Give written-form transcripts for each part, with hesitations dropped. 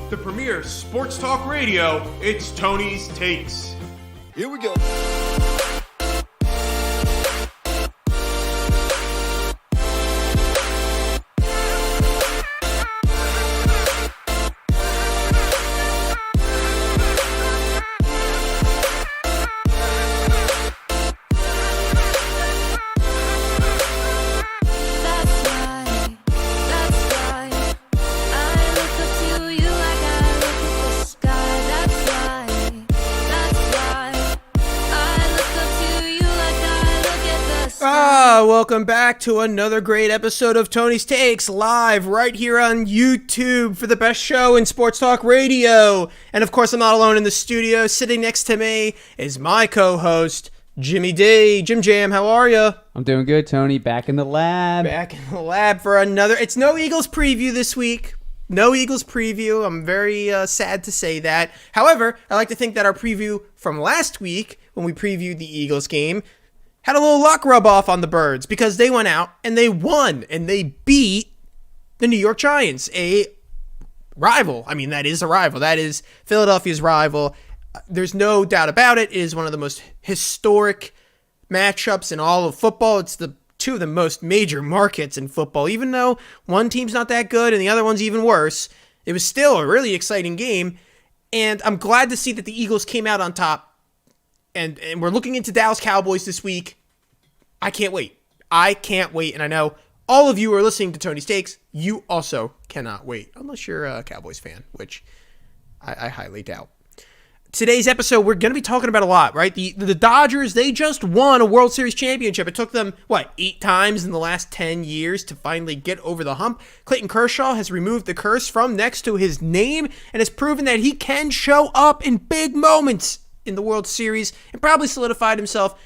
the premier sports talk radio. It's Tony's Takes. Here we go. Welcome back to another great episode of Tony's Takes, live right here on YouTube for the best show in sports talk radio. And of course, I'm not alone in the studio. Sitting next to me is my co-host, Jimmy D. Jim Jam, how are you? I'm doing good, Tony. Back in the lab. Back in the lab for another. It's no Eagles preview this week. No Eagles preview. I'm very sad to say that. However, I like to think that our preview from last week, when we previewed the Eagles game, had a little luck rub off on the Birds because they went out and they won and they beat the New York Giants, a rival. I mean, that is a rival. That is Philadelphia's rival. There's no doubt about it. It is one of the most historic matchups in all of football. It's the two of the most major markets in football. Even though one team's not that good and the other one's even worse, it was still a really exciting game. And I'm glad to see that the Eagles came out on top. And we're looking into Dallas Cowboys this week. I can't wait. And I know all of you are listening to Tony's Takes. You also cannot wait, unless you're a Cowboys fan, which I highly doubt. Today's episode, we're going to be talking about a lot, right? The Dodgers, they just won a World Series championship. It took them, 8 times in the last 10 years to finally get over the hump. Clayton Kershaw has removed the curse from next to his name and has proven that he can show up in big moments in the World Series and probably solidified himself.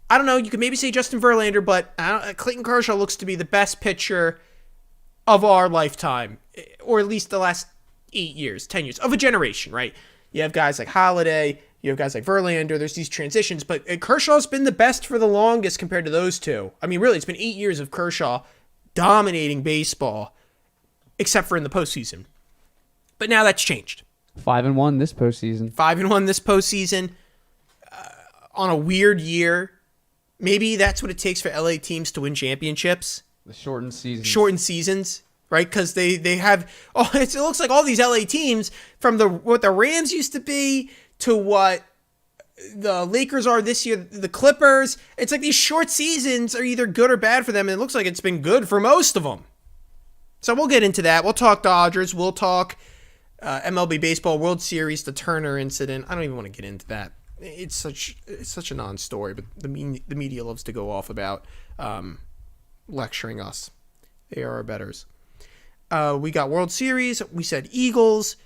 I don't know, you could maybe say Justin Verlander, but Clayton Kershaw looks to be the best pitcher of our lifetime, or at least the last 8 years, 10 years, of a generation, right? You have guys like Holiday, you have guys like Verlander, there's these transitions, but Kershaw's been the best for the longest compared to those two. I mean, really, it's been 8 years of Kershaw dominating baseball, except for in the postseason. But now that's changed. 5-1 this postseason. 5-1 this postseason on a weird year. Maybe that's what it takes for LA teams to win championships. The shortened seasons. Shortened seasons, right? Because they have. Oh, it looks like all these LA teams, from what the Rams used to be to what the Lakers are this year, the Clippers. It's like these short seasons are either good or bad for them, and it looks like it's been good for most of them. So we'll get into that. We'll talk Dodgers. We'll talk MLB Baseball World Series, the Turner incident. I don't even want to get into that. It's such a non-story, but the media loves to go off about lecturing us. They are our betters. We got World Series. We said Eagles.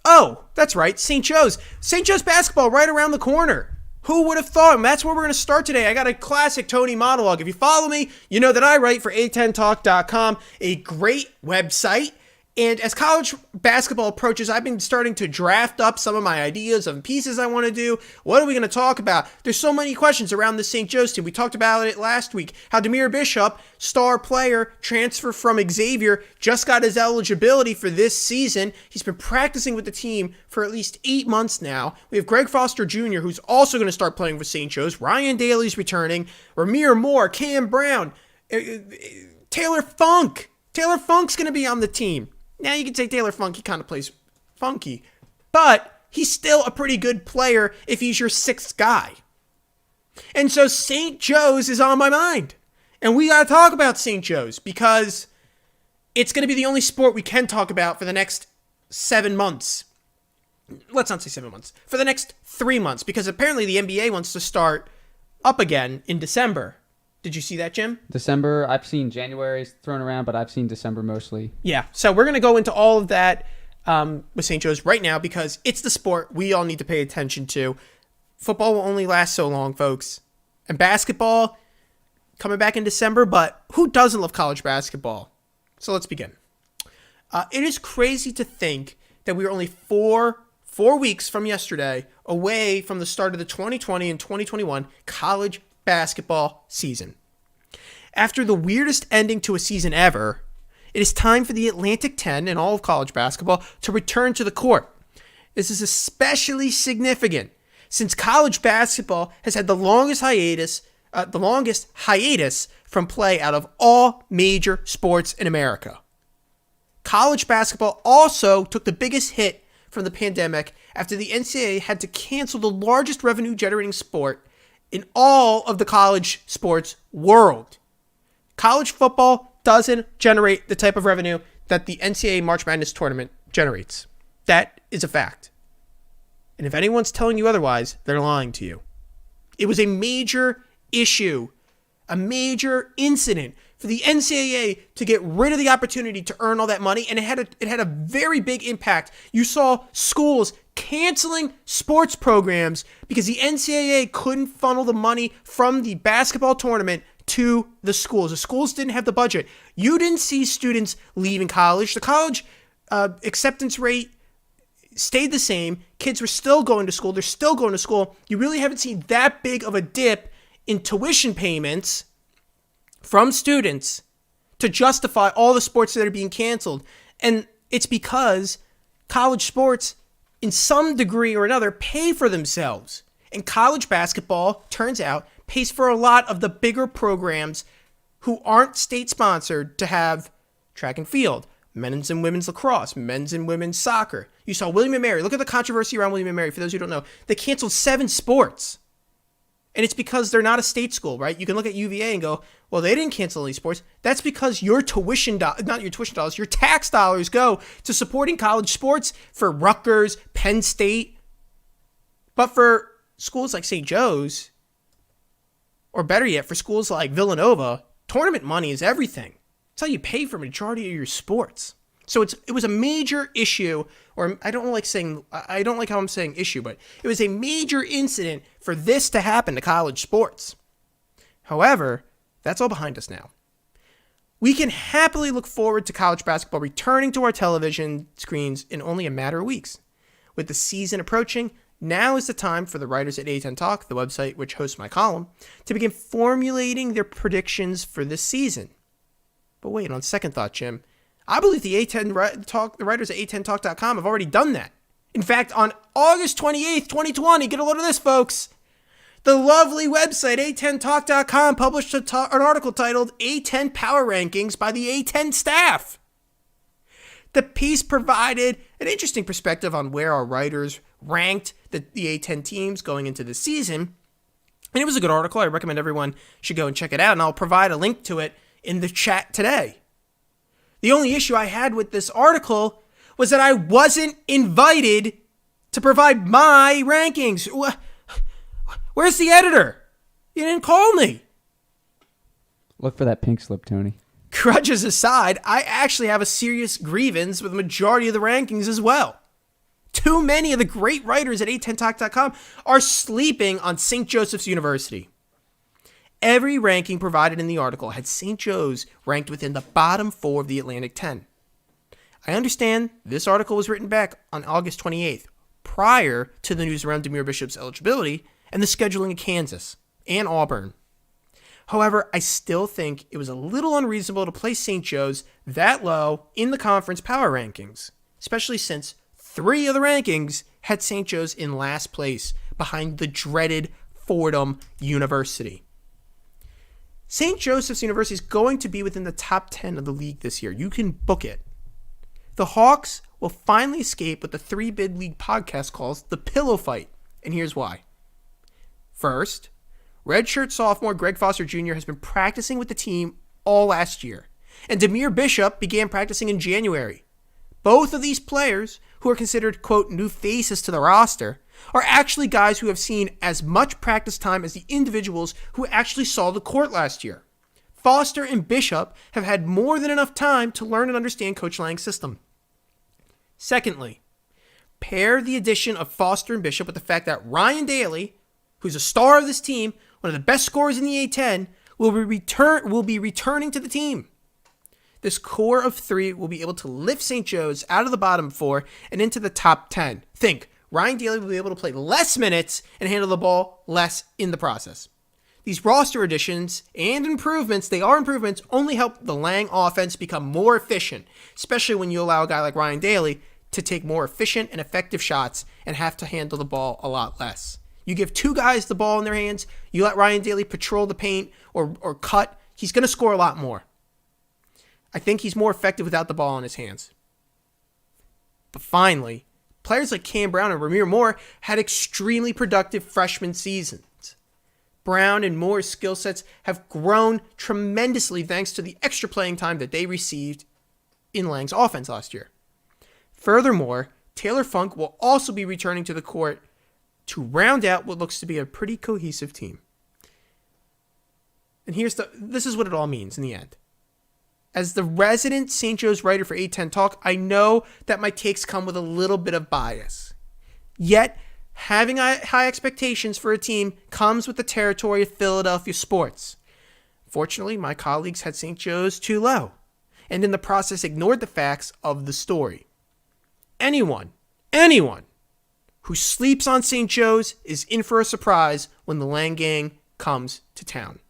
Oh, that's right, St. Joe's. St. Joe's basketball right around the corner. Who would have thought? And that's where we're going to start today. I got a classic Tony monologue. If you follow me, you know that I write for A10talk.com, a great website. And as college basketball approaches, I've been starting to draft up some of my ideas of pieces I want to do. What are we going to talk about? There's so many questions around the St. Joe's team. We talked about it last week. How Demir Bishop, star player, transfer from Xavier, just got his eligibility for this season. He's been practicing with the team for at least 8 months now. We have Greg Foster Jr., who's also going to start playing for St. Joe's. Ryan Daly's returning. Ramir Moore, Cam Brown, Taylor Funk. Taylor Funk's going to be on the team. Now, you can say Taylor Funk, he kind of plays funky, but he's still a pretty good player if he's your sixth guy. And so St. Joe's is on my mind. And we got to talk about St. Joe's because it's going to be the only sport we can talk about for the next 7 months. Let's not say 7 months. For the next 3 months, because apparently the NBA wants to start up again in December. Did you see that, Jim? December, I've seen January thrown around, but I've seen December mostly. Yeah, so we're going to go into all of that with St. Joe's right now because it's the sport we all need to pay attention to. Football will only last so long, folks. And basketball, coming back in December, but who doesn't love college basketball? So let's begin. It is crazy to think that we are only four weeks from yesterday away from the start of the 2020 and 2021 college basketball season. After the weirdest ending to a season ever, It is time for the Atlantic 10 and all of college basketball to return to the court. This is especially significant since college basketball has had the longest hiatus from play out of all major sports in America. College basketball also took the biggest hit from the pandemic after the NCAA had to cancel the largest revenue-generating sport in all of the college sports world. College football doesn't generate the type of revenue that the NCAA March Madness tournament generates. That is a fact. And if anyone's telling you otherwise, they're lying to you. It was a major issue, a major incident for the NCAA to get rid of the opportunity to earn all that money, and it had a very big impact. You saw schools canceling sports programs because the NCAA couldn't funnel the money from the basketball tournament to the schools. The schools didn't have the budget. You didn't see students leaving college. The college acceptance rate stayed the same. Kids were still going to school. They're still going to school. You really haven't seen that big of a dip in tuition payments from students to justify all the sports that are being canceled. And it's because college sports, in some degree or another, pay for themselves. And college basketball, turns out, pays for a lot of the bigger programs who aren't state-sponsored to have track and field, men's and women's lacrosse, men's and women's soccer. You saw William & Mary. Look at the controversy around William & Mary. For those who don't know, they canceled 7 sports. And it's because they're not a state school, right? You can look at UVA and go, well, they didn't cancel any sports. That's because your your tax dollars go to supporting college sports for Rutgers, Penn State. But for schools like St. Joe's, or better yet, for schools like Villanova, tournament money is everything. It's how you pay for a majority of your sports. So it was a major issue, or I don't like how I'm saying issue, but it was a major incident for this to happen to college sports. However, that's all behind us now. We can happily look forward to college basketball returning to our television screens in only a matter of weeks. With the season approaching, now is the time for the writers at A10 Talk, the website which hosts my column, to begin formulating their predictions for this season. But wait, on second thought, Jim, I believe the writers at A10Talk.com have already done that. In fact, on August 28th, 2020, get a load of this, folks. The lovely website A10Talk.com published an article titled A10 Power Rankings by the A10 staff. The piece provided an interesting perspective on where our writers ranked the A10 teams going into the season. And it was a good article. I recommend everyone should go and check it out, and I'll provide a link to it in the chat today. The only issue I had with this article was that I wasn't invited to provide my rankings. Where's the editor? You didn't call me. Look for that pink slip, Tony. Grudges aside, I actually have a serious grievance with the majority of the rankings as well. Too many of the great writers at A10Talk.com are sleeping on St. Joseph's University. Every ranking provided in the article had St. Joe's ranked within the bottom 4 of the Atlantic 10. I understand this article was written back on August 28th, prior to the news around Demir Bishop's eligibility and the scheduling of Kansas and Auburn. However, I still think it was a little unreasonable to place St. Joe's that low in the conference power rankings, especially since 3 of the rankings had St. Joe's in last place behind the dreaded Fordham University. St. Joseph's University is going to be within the top 10 of the league this year. You can book it. The Hawks will finally escape what the 3-bid league podcast calls the pillow fight, and here's why. First, redshirt sophomore Greg Foster Jr. has been practicing with the team all last year, and Demir Bishop began practicing in January. Both of these players, who are considered, quote, new faces to the roster, are actually guys who have seen as much practice time as the individuals who actually saw the court last year. Foster and Bishop have had more than enough time to learn and understand Coach Lang's system. Secondly, pair the addition of Foster and Bishop with the fact that Ryan Daly, who's a star of this team, one of the best scorers in the A10, will be returning to the team. This core of 3 will be able to lift St. Joe's out of the bottom 4 and into the top 10. Think, Ryan Daly will be able to play less minutes and handle the ball less in the process. these roster additions and improvements, they are improvements, only help the Lang offense become more efficient, especially when you allow a guy like Ryan Daly to take more efficient and effective shots and have to handle the ball a lot less. You give two guys the ball in their hands, you let Ryan Daly patrol the paint or cut, he's going to score a lot more. I think he's more effective without the ball in his hands. But finally, players like Cam Brown and Ramir Moore had extremely productive freshman seasons. Brown and Moore's skill sets have grown tremendously thanks to the extra playing time that they received in Lang's offense last year. Furthermore, Taylor Funk will also be returning to the court to round out what looks to be a pretty cohesive team. And this is what it all means in the end. As the resident St. Joe's writer for A10 Talk, I know that my takes come with a little bit of bias. Yet, having high expectations for a team comes with the territory of Philadelphia sports. Fortunately, my colleagues had St. Joe's too low, and in the process ignored the facts of the story. Anyone who sleeps on St. Joe's is in for a surprise when the Lang gang comes to town.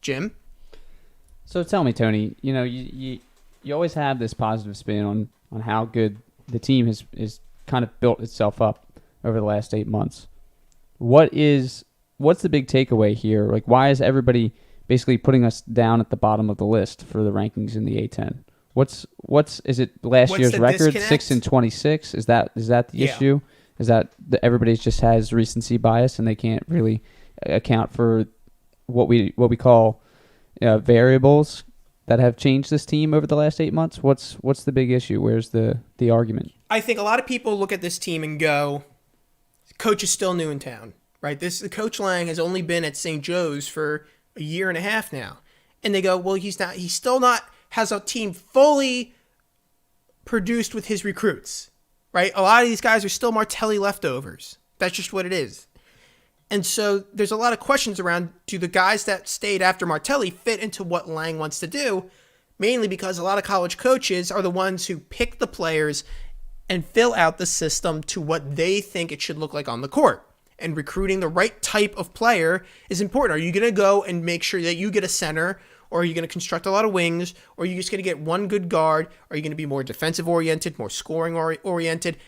Jim? So tell me, Tony, you always have this positive spin on how good the team is kind of built itself up over the last 8 months. What's the big takeaway here? Like, why is everybody basically putting us down at the bottom of the list for the rankings in the A10? Is it last year's record, disconnect? 6-26? Is that the issue? Is that everybody just has recency bias and they can't really account for what we call variables that have changed this team over the last 8 months? What's the big issue? Where's the argument? I think a lot of people look at this team and go, coach is still new in town, right? Coach Lang has only been at St. Joe's for a year and a half now. And they go, well, he's still not has a team fully produced with his recruits, right? A lot of these guys are still Martelli leftovers. That's just what it is. And so there's a lot of questions around, do the guys that stayed after Martelli fit into what Lang wants to do? Mainly because a lot of college coaches are the ones who pick the players and fill out the system to what they think it should look like on the court. And recruiting the right type of player is important. Are you going to go and make sure that you get a center, or are you going to construct a lot of wings, or are you just going to get one good guard? Are you going to be more defensive-oriented, more scoring-oriented?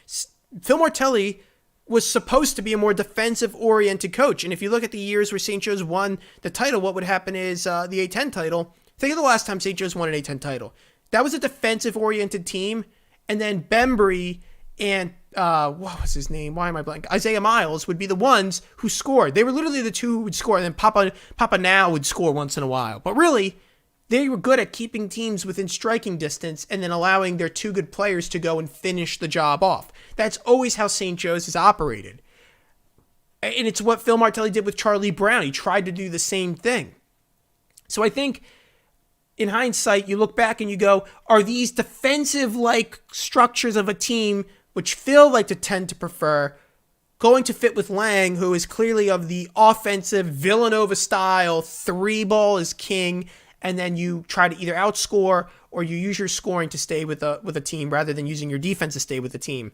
Phil Martelli was supposed to be a more defensive-oriented coach. And if you look at the years where St. Joe's won the title, what would happen is the A10 title. Think of the last time St. Joe's won an A10 title. That was a defensive-oriented team. And then Bembry and, what was his name? Why am I blank? Isaiah Miles would be the ones who scored. They were literally the two who would score. And then Papa Now would score once in a while. But really, they were good at keeping teams within striking distance and then allowing their two good players to go and finish the job off. That's always how St. Joe's has operated. And it's what Phil Martelli did with Charlie Brown. He tried to do the same thing. So I think in hindsight, you look back and you go, are these defensive-like structures of a team, which Phil liked to tend to prefer, going to fit with Lang, who is clearly of the offensive Villanova style, three ball is king, and then you try to either outscore or you use your scoring to stay with a team rather than using your defense to stay with the team.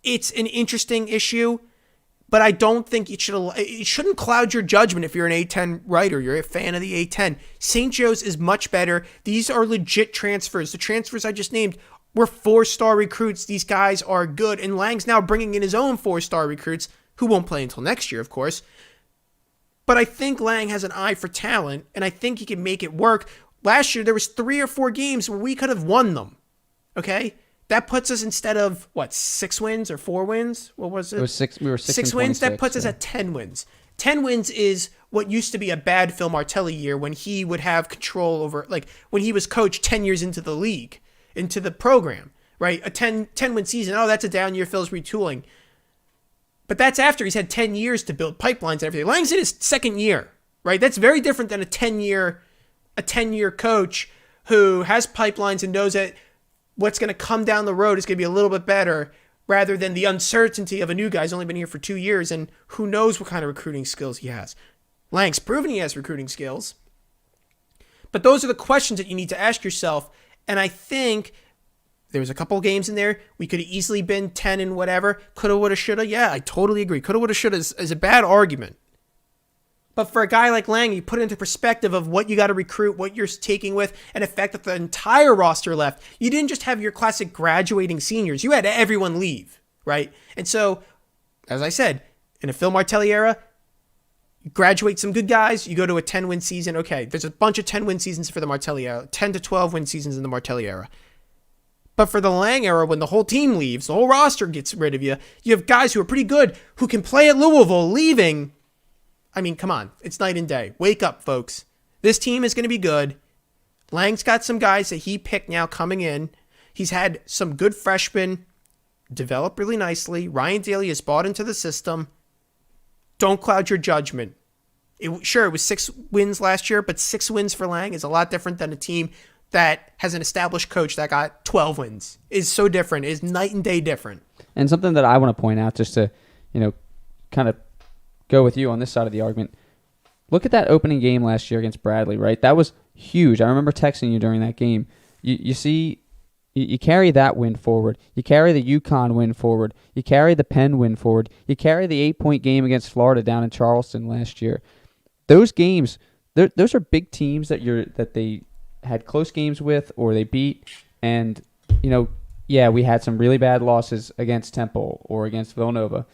It's an interesting issue, but I don't think it shouldn't cloud your judgment if you're an A10 writer, you're a fan of the A10. St. Joe's is much better. These are legit transfers. The transfers I just named were 4-star recruits. These guys are good, and Lang's now bringing in his own 4-star recruits who won't play until next year, of course. But I think Lang has an eye for talent, and I think he can make it work. Last year, there was 3 or 4 games where we could have won them, okay? That puts us instead of, 6 wins or 4 wins? What was it? It was 6. We were 6 wins. That puts us at 10 wins. 10 wins is what used to be a bad Phil Martelli year when he would have control over, when he was coach 10 years into the league, into the program, right? A 10-win season, that's a down year, Phil's retooling. But that's after he's had 10 years to build pipelines and everything. Lang's in his second year, right? That's very different than a 10-year coach who has pipelines and knows that what's going to come down the road is going to be a little bit better rather than the uncertainty of a new guy who's only been here for 2 years and who knows what kind of recruiting skills he has. Lang's proven he has recruiting skills. But those are the questions that you need to ask yourself. And I think there was a couple games in there. We could have easily been 10 and whatever. Coulda, woulda, shoulda. Yeah, I totally agree. Coulda, woulda, shoulda is a bad argument. But for a guy like Lang, you put it into perspective of what you got to recruit, what you're taking with, and the fact that the entire roster left. You didn't just have your classic graduating seniors. You had everyone leave, right? And so, as I said, in a Phil Martelli era, you graduate some good guys, you go to a 10-win season. Okay, there's a bunch of 10-win seasons for the Martelli era, 10 to 12-win seasons in the Martelli era. But for the Lang era, when the whole team leaves, the whole roster gets rid of you, you have guys who are pretty good, who can play at Louisville, leaving. I mean, come on. It's night and day. Wake up, folks. This team is going to be good. Lang's got some guys that he picked now coming in. He's had some good freshmen develop really nicely. Ryan Daly has bought into the system. Don't cloud your judgment. It was 6 wins last year, but 6 wins for Lang is a lot different than a team that has an established coach that got 12 wins. Is so different. Is night and day different. And something that I want to point out, just to, kind of go with you on this side of the argument. Look at that opening game last year against Bradley, right? That was huge. I remember texting you during that game. You see, you carry that win forward. You carry the UConn win forward. You carry the Penn win forward. You carry the 8-point game against Florida down in Charleston last year. Those games, those are big teams that they had close games with or they beat. And, we had some really bad losses against Temple or against Villanova.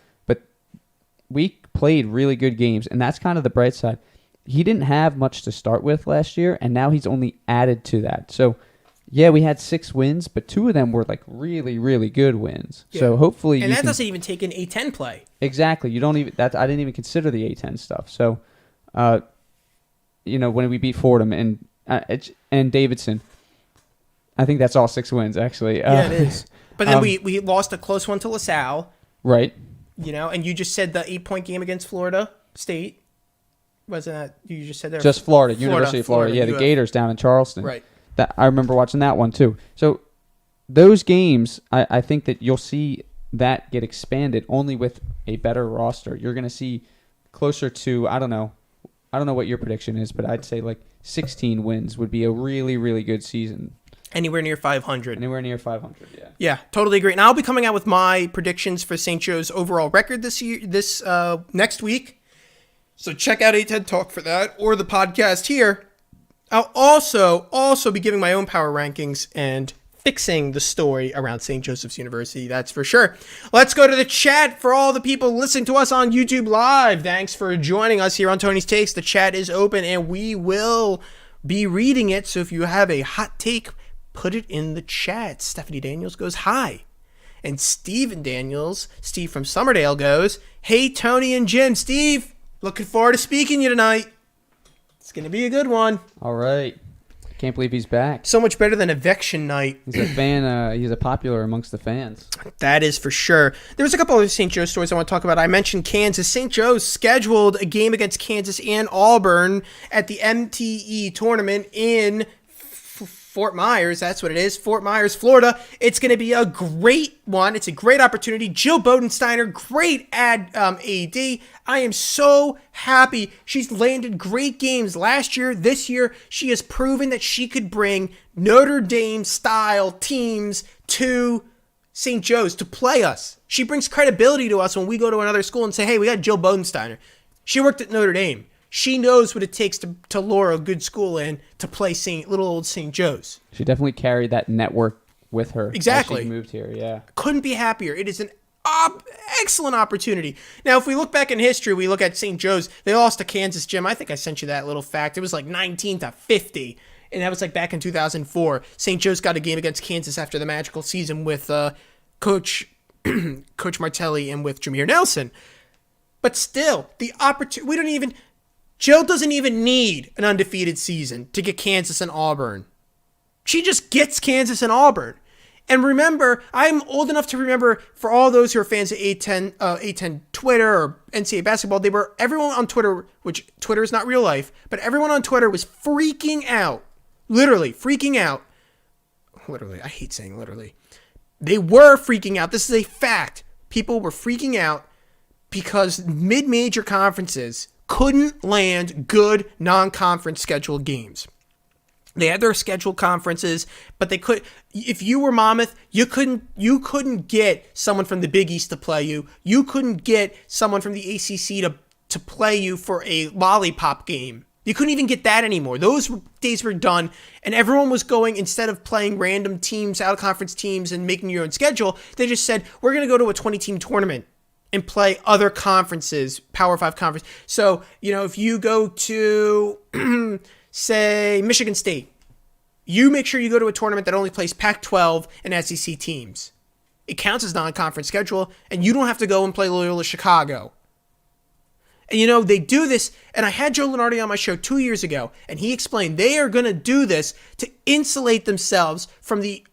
We played really good games, and that's kind of the bright side. He didn't have much to start with last year, and now he's only added to that. So, yeah, we had 6 wins, but 2 of them were like really, really good wins. Yeah. So hopefully, doesn't even take an A10 play. Exactly. You don't even that. I didn't even consider the A10 stuff. So, when we beat Fordham and Davidson, I think that's all 6 wins actually. Yeah, it is. But then we lost a close one to LaSalle. Right. And you just said the 8-point game against Florida State. Wasn't that you just said there? Just Florida, University of Florida. Yeah, the Gators down in Charleston. Right. That I remember watching that one too. So those games, I think that you'll see that get expanded only with a better roster. You're going to see closer to, I don't know what your prediction is, but I'd say like 16 wins would be a really, really good season. Anywhere near 500. Anywhere near 500, yeah. Yeah, totally agree. And I'll be coming out with my predictions for St. Joe's overall record this next week. So check out A10 Talk for that, or the podcast here. I'll also be giving my own power rankings and fixing the story around St. Joseph's University, that's for sure. Let's go to the chat for all the people listening to us on YouTube Live. Thanks for joining us here on Tony's Takes. The chat is open, and we will be reading it. So if you have a hot take, put it in the chat. Stephanie Daniels goes, hi. And Steve from Summerdale goes, hey, Tony and Jim. Steve, looking forward to speaking to you tonight. It's going to be a good one. All right. Can't believe he's back. So much better than eviction night. He's a fan. He's a popular amongst the fans. That is for sure. There's a couple of St. Joe stories I want to talk about. I mentioned Kansas. St. Joe's scheduled a game against Kansas and Auburn at the MTE tournament in Fort Myers, that's what it is. Fort Myers, Florida. It's going to be a great one. It's a great opportunity. Jill Bodensteiner, great AD. I am so happy. She's landed great games last year, this year. She has proven that she could bring Notre Dame-style teams to St. Joe's to play us. She brings credibility to us when we go to another school and say, hey, we got Jill Bodensteiner. She worked at Notre Dame. She knows what it takes to lure a good school in to play little old St. Joe's. She definitely carried that network with her. Exactly. As she moved here, yeah. Couldn't be happier. It is an excellent opportunity. Now, if we look back in history, we look at St. Joe's. They lost to Kansas, Jim. I think I sent you that little fact. It was like 19-50, and that was like back in 2004. St. Joe's got a game against Kansas after the magical season with Coach Martelli and with Jameer Nelson. But still, the opportunity, Jill doesn't even need an undefeated season to get Kansas and Auburn. She just gets Kansas and Auburn. And remember, I'm old enough to remember, for all those who are fans of A10 Twitter or NCAA basketball, everyone on Twitter, which Twitter is not real life, but everyone on Twitter was freaking out. Literally, freaking out. Literally, I hate saying literally. They were freaking out. This is a fact. People were freaking out because mid-major conferences couldn't land good non-conference scheduled games. They had their scheduled conferences, but they could. If you were Monmouth, you couldn't get someone from the Big East to play you. You couldn't get someone from the ACC to play you for a lollipop game. You couldn't even get that anymore. Those days were done, and everyone was going, instead of playing random teams, out-of-conference teams, and making your own schedule, they just said, we're going to go to a 20-team tournament and play other conferences, Power 5 conference. So, if you go to, say, Michigan State, you make sure you go to a tournament that only plays Pac-12 and SEC teams. It counts as non-conference schedule, and you don't have to go and play Loyola Chicago. And they do this, and I had Joe Lunardi on my show 2 years ago, and he explained they are going to do this to insulate themselves from the,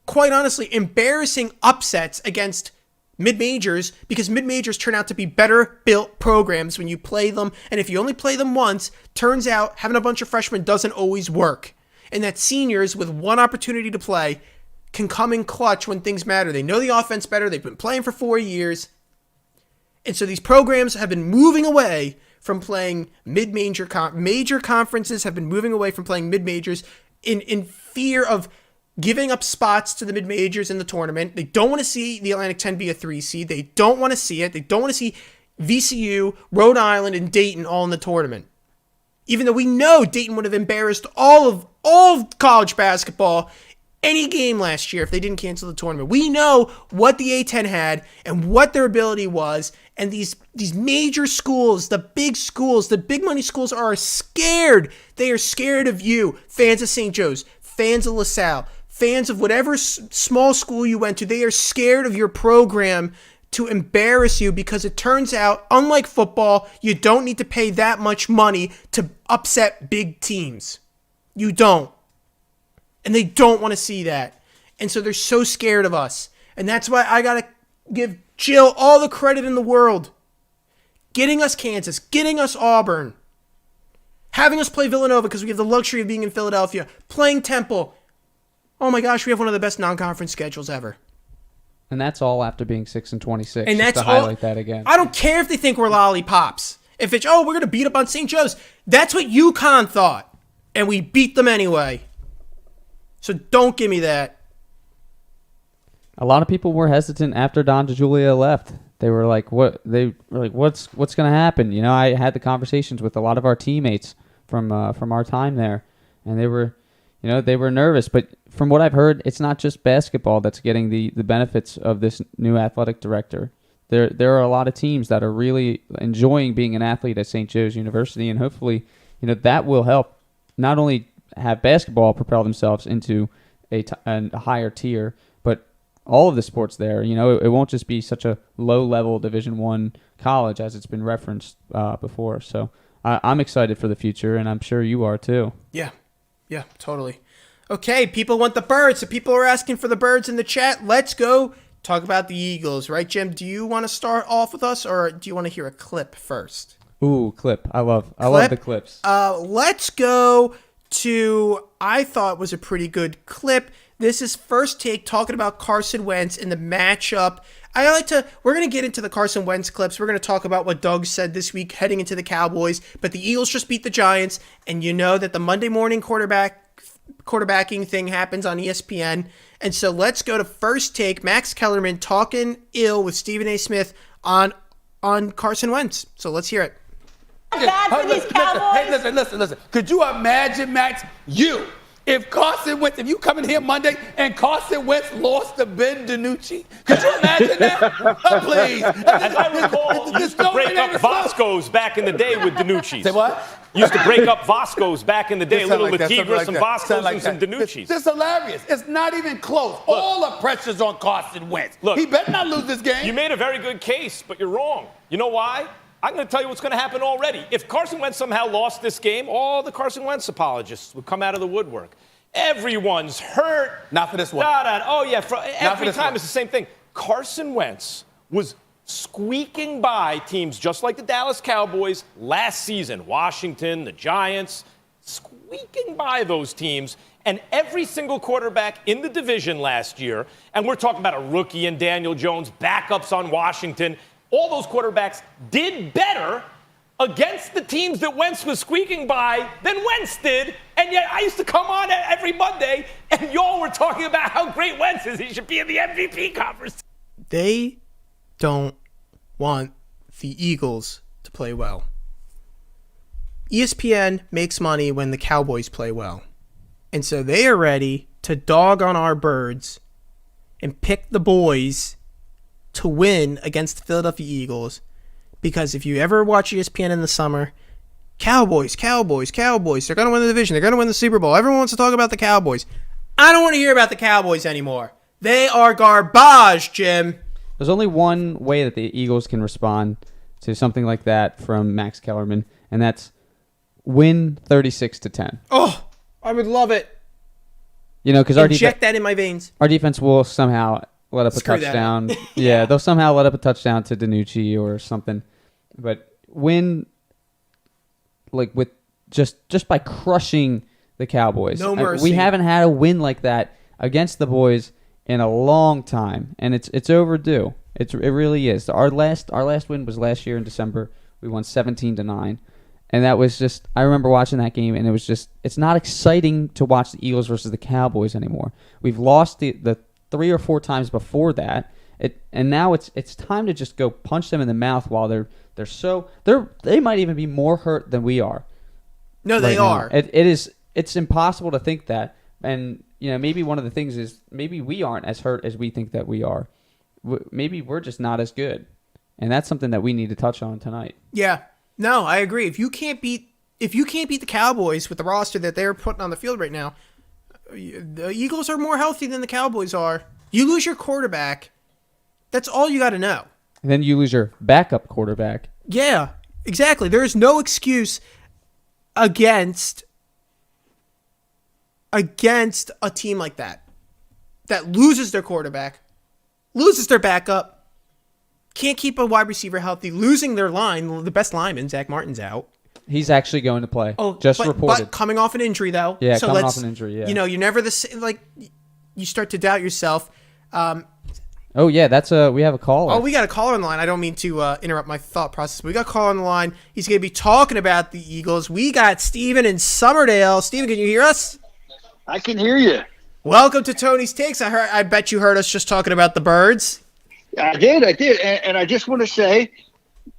quite honestly, embarrassing upsets against mid-majors, because mid-majors turn out to be better built programs when you play them, and if you only play them once, turns out having a bunch of freshmen doesn't always work. And that seniors with one opportunity to play can come in clutch when things matter. They know the offense better, they've been playing for 4 years. And so these programs have been moving away from playing mid-major. Major conferences have been moving away from playing mid-majors in fear of giving up spots to the mid-majors in the tournament. They don't want to see the Atlantic 10 be a 3 seed. They don't want to see it. They don't want to see VCU, Rhode Island, and Dayton all in the tournament. Even though we know Dayton would have embarrassed all of college basketball any game last year if they didn't cancel the tournament. We know what the A-10 had and what their ability was, and these major schools, the big money schools are scared. They are scared of you, fans of St. Joe's, fans of LaSalle, fans of whatever small school you went to. They are scared of your program to embarrass you, because it turns out, unlike football, you don't need to pay that much money to upset big teams. You don't. And they don't want to see that. And so they're so scared of us. And that's why I got to give Jill all the credit in the world. Getting us Kansas, getting us Auburn, having us play Villanova because we have the luxury of being in Philadelphia, playing Temple. Oh my gosh, we have one of the best non-conference schedules ever. And that's all after being 6-26. And that's to highlight that again. I don't care if they think we're lollipops. If it's, we're going to beat up on St. Joe's. That's what UConn thought. And we beat them anyway. So don't give me that. A lot of people were hesitant after Don DeJulia left. They were like, "What?" They were like, "What's going to happen?" I had the conversations with a lot of our teammates from our time there, and they were nervous. But from what I've heard, it's not just basketball that's getting the benefits of this new athletic director. There are a lot of teams that are really enjoying being an athlete at St. Joe's University, and hopefully, that will help not only have basketball propel themselves into a higher tier, but all of the sports there. It won't just be such a low-level Division I college as it's been referenced before. So I'm excited for the future, and I'm sure you are too. Yeah, totally. Okay, people want the birds, so people are asking for the birds in the chat. Let's go talk about the Eagles, right, Jim? Do you want to start off with us, or do you want to hear a clip first? Ooh, clip. I love the clips. Let's go to, I thought was a pretty good clip. This is First Take talking about Carson Wentz in the matchup. We're going to get into the Carson Wentz clips. We're going to talk about what Doug said this week heading into the Cowboys, but the Eagles just beat the Giants, and you know that the Monday morning quarterbacking thing happens on ESPN. And so let's go to First Take, Max Kellerman talking ill with Stephen A. Smith on Carson Wentz. So let's hear it. Bad for these Cowboys. Hey, listen. Could you imagine, Max, if Carson Wentz, if you come in here Monday and Carson Wentz lost to Ben DiNucci? Could you imagine that? Please. As I recall, you used to break up Vasco's back in the day with DiNucci's. Say what? You used to break up Vasco's back in the day, little Latigras, some Vasco's like and some DiNucci's. This is hilarious. It's not even close. All the pressure's on Carson Wentz. Look, he better not lose this game. You made a very good case, but you're wrong. You know why? I'm going to tell you what's going to happen already. If Carson Wentz somehow lost this game, all the Carson Wentz apologists would come out of the woodwork. Everyone's hurt. Not for this one. Oh, yeah. Every time it's the same thing. Carson Wentz was squeaking by teams just like the Dallas Cowboys last season. Washington, the Giants, squeaking by those teams. And every single quarterback in the division last year, and we're talking about a rookie and Daniel Jones, backups on Washington, all those quarterbacks did better against the teams that Wentz was squeaking by than Wentz did. And yet I used to come on every Monday, and y'all were talking about how great Wentz is. He should be in the MVP conference. They don't want the Eagles to play well. ESPN makes money when the Cowboys play well. And so they are ready to dog on our birds and pick the boys to win against the Philadelphia Eagles. Because if you ever watch ESPN in the summer, Cowboys, Cowboys, Cowboys, they're going to win the division. They're going to win the Super Bowl. Everyone wants to talk about the Cowboys. I don't want to hear about the Cowboys anymore. They are garbage, Jim. There's only one way that the Eagles can respond to something like that from Max Kellerman, and that's win 36-10. Oh, I would love it. You know, because inject that in my veins. Our defense will somehow let up Screw a touchdown. They'll somehow let up a touchdown to DiNucci or something. But win, like with just by crushing the Cowboys. No mercy. We haven't had a win like that against the boys in a long time, and it's overdue. It really is. Our last win was last year in December. We won 17-9. And that was just, I remember watching that game, and it was just, it's not exciting to watch the Eagles versus the Cowboys anymore. We've lost the 3 or 4 times before that, and now it's time to just go punch them in the mouth while they might even be more hurt than we are. No, they are. It's impossible to think that, and you know, maybe one of the things is maybe we aren't as hurt as we think that we are. Maybe we're just not as good, and that's something that we need to touch on tonight. Yeah. No, I agree. If you can't beat the Cowboys with the roster that they're putting on the field right now, the Eagles are more healthy than the Cowboys are. You lose your quarterback, that's all you got to know. And then you lose your backup quarterback. Yeah, exactly. There is no excuse against a team like that loses their quarterback, loses their backup, can't keep a wide receiver healthy, losing their line. The best lineman, Zach Martin's out. He's actually going to play. Reported. But coming off an injury, though. Yeah, so coming off an injury, yeah. You know, you're never the same. Like, you start to doubt yourself. Oh, yeah, we have a caller. Oh, we got a caller on the line. I don't mean to interrupt my thought process, but we got a caller on the line. He's going to be talking about the Eagles. We got Steven in Summerdale. Steven, can you hear us? I can hear you. Welcome to Tony's Takes. I bet you heard us just talking about the Birds. I did. And I just want to say,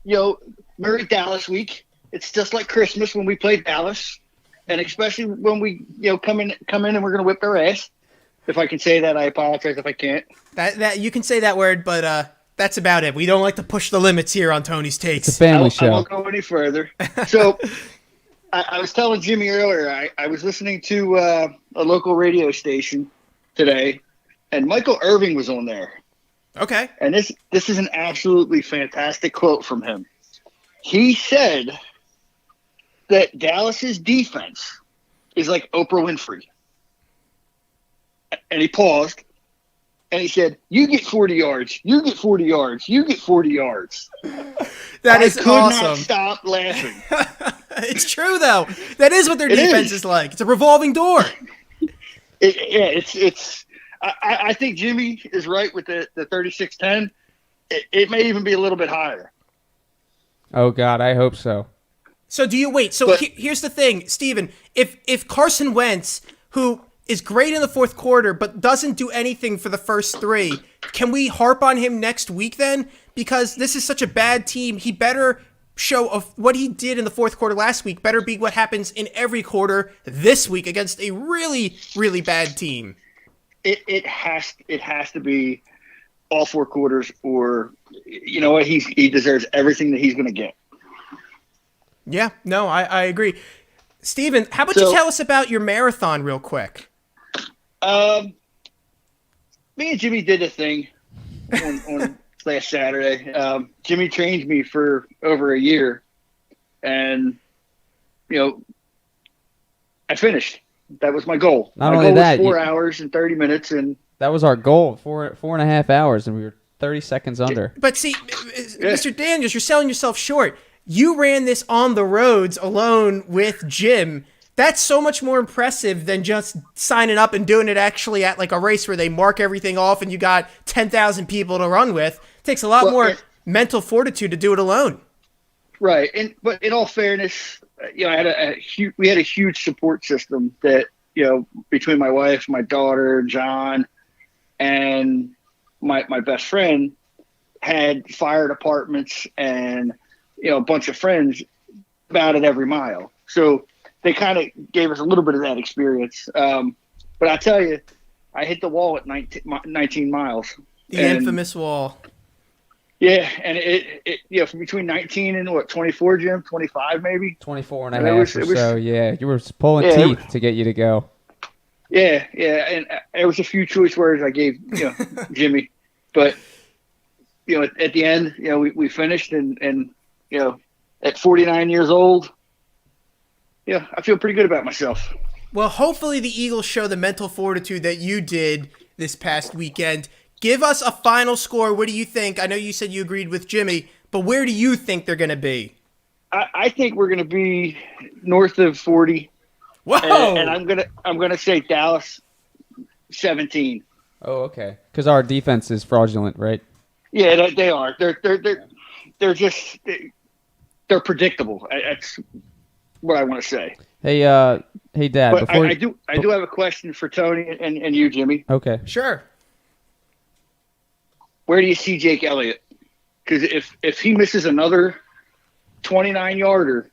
Merry Dallas week. It's just like Christmas when we play Dallas, and especially when we, come in and we're going to whip their ass. If I can say that, I apologize if I can't. That you can say that word, but that's about it. We don't like to push the limits here on Tony's Takes. It's a family show. I won't go any further. So I was telling Jimmy earlier, I was listening to a local radio station today, and Michael Irving was on there. Okay. And this is an absolutely fantastic quote from him. He said that Dallas's defense is like Oprah Winfrey. And he paused, and he said, "You get 40 yards, you get 40 yards, you get 40 yards." That is awesome. I could not stop laughing. It's true, though. That is what their defense is like. It's a revolving door. I think Jimmy is right with the 36-10. It may even be a little bit higher. Oh, God, I hope so. So do you wait? So here's the thing, Steven. If Carson Wentz, who is great in the fourth quarter but doesn't do anything for the first 3, can we harp on him next week then? Because this is such a bad team. He better show what he did in the fourth quarter last week better be what happens in every quarter this week against a really, really bad team. It has to be all 4 quarters, or you know what, he deserves everything that he's going to get. Yeah, no, I agree. Steven, how about you tell us about your marathon real quick? Me and Jimmy did a thing on last Saturday. Jimmy trained me for over a year, and I finished. That was my goal. Not my only goal that, was 4 hours and 30 minutes, and that was our goal. 4.5 hours, and we were 30 seconds under. But see, Mr. Daniels, you're selling yourself short. You ran this on the roads alone with Jim. That's so much more impressive than just signing up and doing it actually at like a race where they mark everything off and you got 10,000 people to run with. It takes a lot more mental fortitude to do it alone. Right. But in all fairness, we had a huge support system that, between my wife, my daughter, John, and my best friend, had fire departments and a bunch of friends batted every mile. So they kind of gave us a little bit of that experience. But I tell you, I hit the wall at 19 miles. The infamous wall. Yeah, and it from between 19 and 24, Jim? 25 maybe? 24 and a half or so, yeah. You were pulling teeth to get you to go. Yeah, and there was a few choice words I gave, Jimmy. But, at the end, we finished and at 49 years old, I feel pretty good about myself. Well, hopefully the Eagles show the mental fortitude that you did this past weekend. Give us a final score. What do you think? I know you said you agreed with Jimmy, but where do you think they're going to be? I think we're going to be north of 40. Whoa! And I'm gonna say Dallas 17. Oh, okay. Because our defense is fraudulent, right? Yeah, they are. They're just they're predictable. That's what I want to say. Hey, Dad. But I do have a question for Tony and you, Jimmy. Okay. Sure. Where do you see Jake Elliott? Because if he misses another 29-yarder,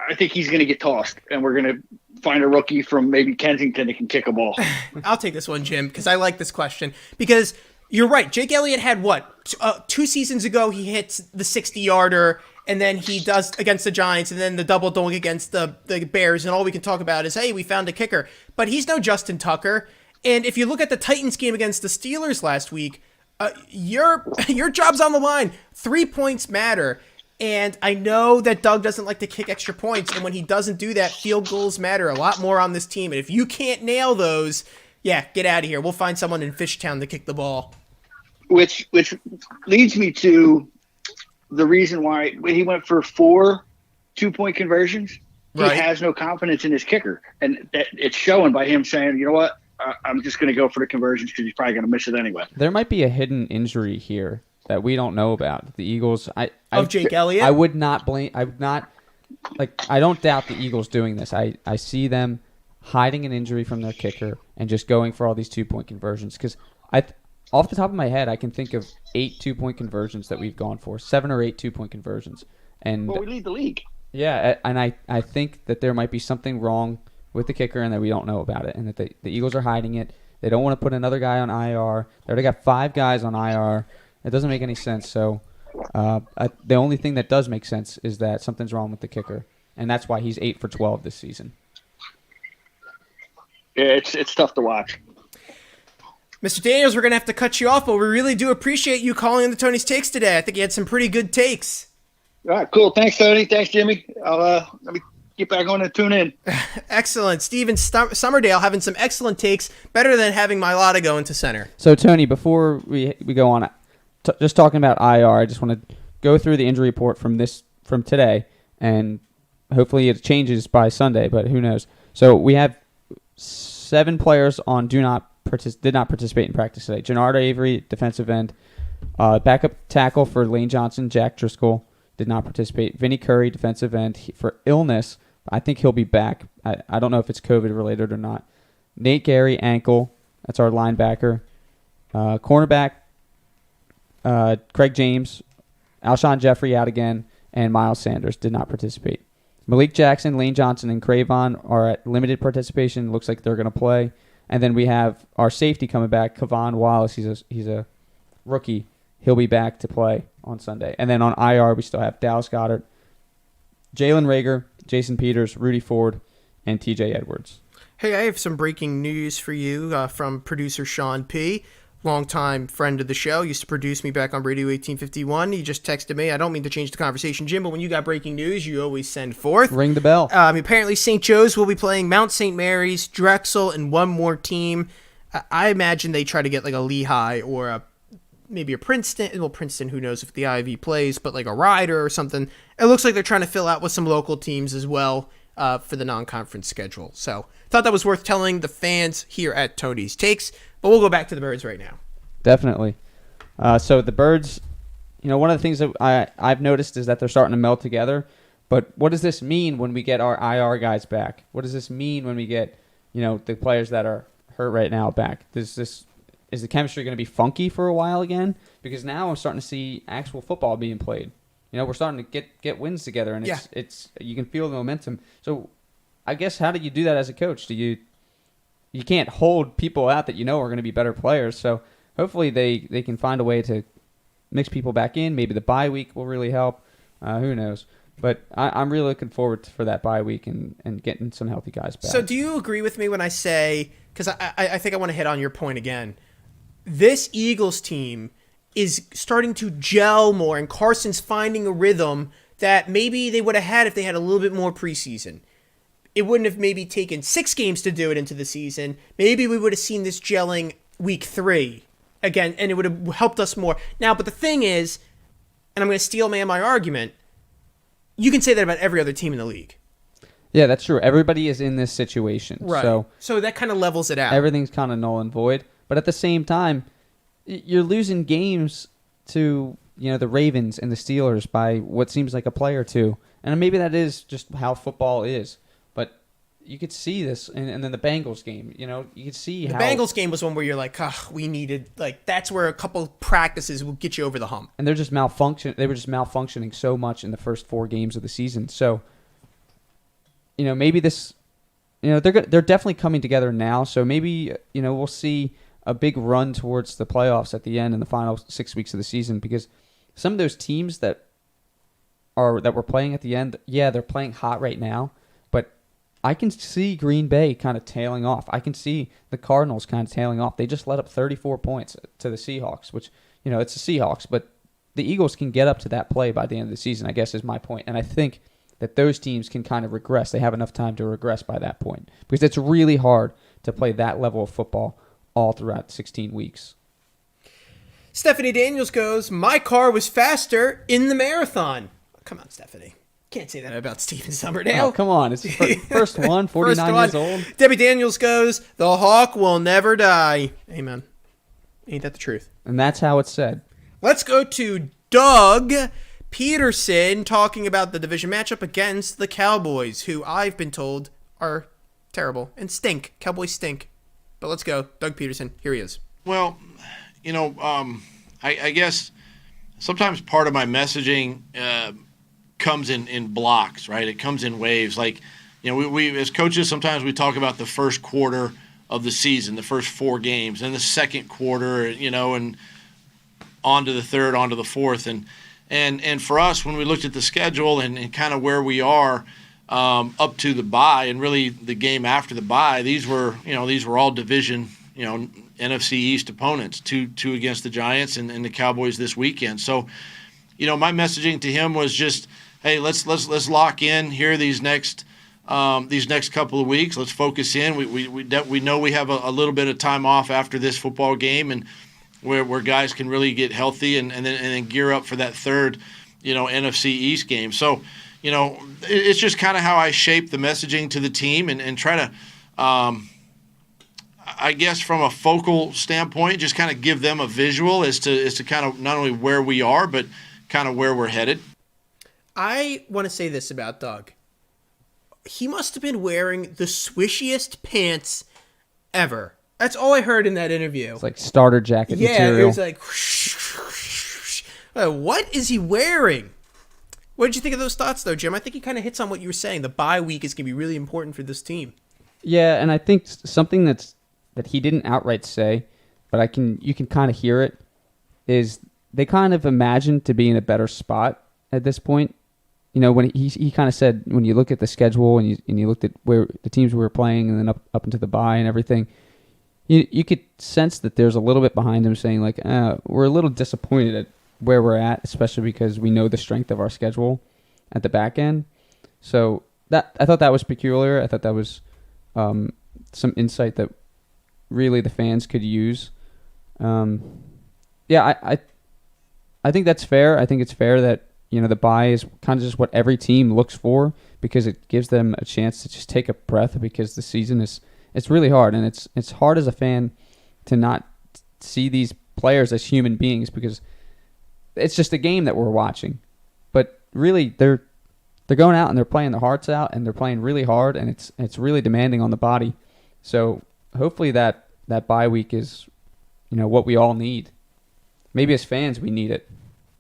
I think he's going to get tossed, and we're going to find a rookie from maybe Kensington that can kick a ball. I'll take this one, Jim, because I like this question. Because you're right. Jake Elliott had what? 2 seasons ago, he hits the 60-yarder, and then he does against the Giants, and then the double dunk against the Bears, and all we can talk about is, hey, we found a kicker. But he's no Justin Tucker. And if you look at the Titans game against the Steelers last week, your job's on the line. 3 points matter. And I know that Doug doesn't like to kick extra points, and when he doesn't do that, field goals matter a lot more on this team. And if you can't nail those, get out of here. We'll find someone in Fishtown to kick the ball. Which leads me to the reason why when he went for 4 2-point conversions, he has no confidence in his kicker. And it's showing by him saying, you know what, I'm just going to go for the conversions because he's probably going to miss it anyway. There might be a hidden injury here that we don't know about. The Eagles, Jake Elliott? I would not blame. I would not I don't doubt the Eagles doing this. I see them hiding an injury from their kicker and just going for all these 2-point conversions. Because off the top of my head, I can think of 8 2-point conversions that we've gone for, 7 or 8 2-point conversions, and we lead the league. Yeah, and I think that there might be something wrong with the kicker and that we don't know about it, and that the Eagles are hiding it. They don't want to put another guy on IR. They already got 5 guys on IR. It doesn't make any sense. So the only thing that does make sense is that something's wrong with the kicker, and that's why he's 8 for 12 this season. Yeah, it's tough to watch. Mr. Daniels, we're going to have to cut you off, but we really do appreciate you calling in the Tony's Takes today. I think you had some pretty good takes. All right, cool. Thanks, Tony. Thanks, Jimmy. Let me get back on and tune in. Excellent. Steven Summerdale having some excellent takes, better than having Mailata go into center. So, Tony, before we go on, just talking about IR, I just want to go through the injury report from today, and hopefully it changes by Sunday, but who knows. So we have 7 players on did not participate in practice today. Gennard Avery, defensive end. Backup tackle for Lane Johnson, Jack Driscoll, did not participate. Vinny Curry, defensive end, for illness. I think he'll be back. I don't know if it's COVID-related or not. Nate Gary, ankle. That's our linebacker. Cornerback, Craig James. Alshon Jeffrey out again. And Miles Sanders did not participate. Malik Jackson, Lane Johnson, and Cravon are at limited participation. Looks like they're going to play. And then we have our safety coming back, Kavon Wallace. He's a rookie. He'll be back to play on Sunday. And then on IR, we still have Dallas Goedert, Jalen Reagor, Jason Peters, Rudy Ford, and TJ Edwards. Hey, I have some breaking news for you from producer Sean P., longtime friend of the show, used to produce me back on Radio 1851. He just texted me. I don't mean to change the conversation, Jim, but when you got breaking news, you always send forth. Ring the bell. Apparently, St. Joe's will be playing Mount St. Mary's, Drexel, and one more team. I imagine they try to get like a Lehigh or maybe a Princeton. Well, Princeton, who knows if the Ivy plays, but like a Rider or something. It looks like they're trying to fill out with some local teams as well for the non-conference schedule. So thought that was worth telling the fans here at Tony's Takes. But we'll go back to the Birds right now. Definitely. So the Birds, one of the things that I've noticed is that they're starting to meld together. But what does this mean when we get our IR guys back? What does this mean when we get, the players that are hurt right now back? Is the chemistry going to be funky for a while again? Because now I'm starting to see actual football being played. we're starting to get wins together, and it's you can feel the momentum. So I guess how do you do that as a coach? You can't hold people out that are going to be better players. So hopefully they can find a way to mix people back in. Maybe the bye week will really help. Who knows? But I'm really looking forward for that bye week and getting some healthy guys back. So do you agree with me when I say, because I think I want to hit on your point again, this Eagles team is starting to gel more, and Carson's finding a rhythm that maybe they would have had if they had a little bit more preseason. It wouldn't have maybe taken 6 games to do it into the season. Maybe we would have seen this gelling week 3 again, and it would have helped us more. Now, but the thing is, and I'm going to steal my argument, you can say that about every other team in the league. Yeah, that's true. Everybody is in this situation. Right. So that kind of levels it out. Everything's kind of null and void. But at the same time, you're losing games to the Ravens and the Steelers by what seems like a play or two. And maybe that is just how football is. But you could see this, and then the Bengals game, you could see how... The Bengals game was one where you're like, we needed... that's where a couple practices will get you over the hump. And they're just They were just malfunctioning so much in the first 4 games of the season. So, maybe this... they're definitely coming together now. So maybe, we'll see a big run towards the playoffs at the end in the final 6 weeks of the season, because some of those teams that we're playing at the end, they're playing hot right now, but I can see Green Bay kind of tailing off. I can see the Cardinals kind of tailing off. They just let up 34 points to the Seahawks, which, it's the Seahawks, but the Eagles can get up to that play by the end of the season, I guess is my point. And I think that those teams can kind of regress. They have enough time to regress by that point, because it's really hard to play that level of football all throughout 16 weeks. Stephanie Daniels goes, my car was faster in the marathon. Come on, Stephanie. Can't say that about Steven Summerdale. Oh, come on. It's the first one, 49 years old. Debbie Daniels goes, the hawk will never die. Amen. Ain't that the truth? And that's how it's said. Let's go to Doug Peterson talking about the division matchup against the Cowboys, who I've been told are terrible and stink. Cowboys stink. But let's go. Doug Peterson. Here he is. Well, I guess sometimes part of my messaging comes in blocks, right? It comes in waves. We as coaches, sometimes we talk about the first quarter of the season, the first 4 games, and the second quarter, and on to the third, on to the fourth. And for us, when we looked at the schedule and kind of where we are up to the bye and really the game after the bye, these were all division, NFC East opponents, two against the Giants and the Cowboys this weekend. So, my messaging to him was just, hey, let's lock in here these next couple of weeks. Let's focus in. We know we have a little bit of time off after this football game, and where guys can really get healthy and then gear up for that third, NFC East game. So, it's just kind of how I shape the messaging to the team and try to, I guess from a focal standpoint, just kind of give them a visual as to kind of not only where we are, but kind of where we're headed. I want to say this about Doug. He must have been wearing the swishiest pants ever. That's all I heard in that interview. It's like starter jacket material. Yeah, it was like, what is he wearing? What did you think of those thoughts, though, Jim? I think he kind of hits on what you were saying. The bye week is going to be really important for this team. Yeah, and I think something that he didn't outright say, but you can kind of hear it, is they kind of imagined to be in a better spot at this point. When he kind of said, when you look at the schedule and you looked at where the teams we were playing and then up into the bye and everything, you could sense that there's a little bit behind him saying, we're a little disappointed at where we're at, especially because we know the strength of our schedule at the back end. So I thought that was peculiar. I thought that was some insight that really the fans could use. I think that's fair. I think it's fair that the bye is kind of just what every team looks for, because it gives them a chance to just take a breath, because the season it's really hard, and it's hard as a fan to not see these players as human beings, because it's just a game that we're watching. But really, they're going out and they're playing their hearts out, and they're playing really hard, and it's really demanding on the body. So hopefully that bye week is what we all need. Maybe as fans we need it.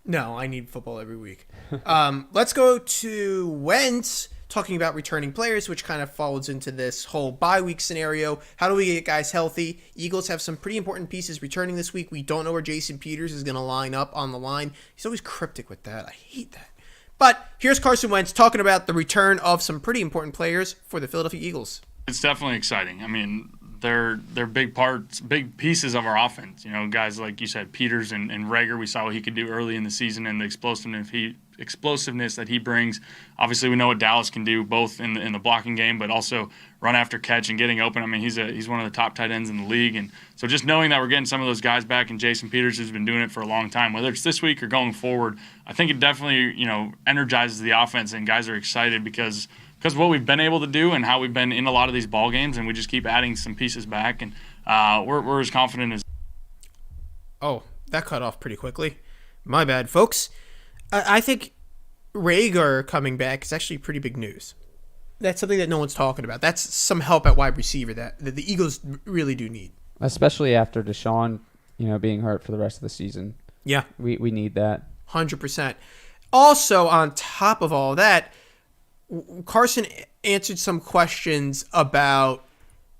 No, I need football every week. Let's go to Wentz, talking about returning players, which kind of falls into this whole bye week scenario. How do we get guys healthy? Eagles have some pretty important pieces returning this week. We don't know where Jason Peters is going to line up on the line. He's always cryptic with that. I hate that. But here's Carson Wentz talking about the return of some pretty important players for the Philadelphia Eagles. It's definitely exciting. I mean, they're big parts, big pieces of our offense. You know, guys like you said, Peters and Rager, we saw what he could do early in the season and the explosiveness that he brings. Obviously, we know what Dallas can do, both in the blocking game, but also run after catch and getting open. I mean, he's one of the top tight ends in the league. And so just knowing that we're getting some of those guys back, and Jason Peters has been doing it for a long time, whether it's this week or going forward, I think it definitely, energizes the offense, and guys are excited because of what we've been able to do and how we've been in a lot of these ball games, and we just keep adding some pieces back, and we're as confident as. Oh, that cut off pretty quickly. My bad, folks. I think Rager coming back is actually pretty big news. That's something that no one's talking about. That's some help at wide receiver that the Eagles really do need. Especially after Deshaun, being hurt for the rest of the season. Yeah. We need that. 100%. Also, on top of all that, Carson answered some questions about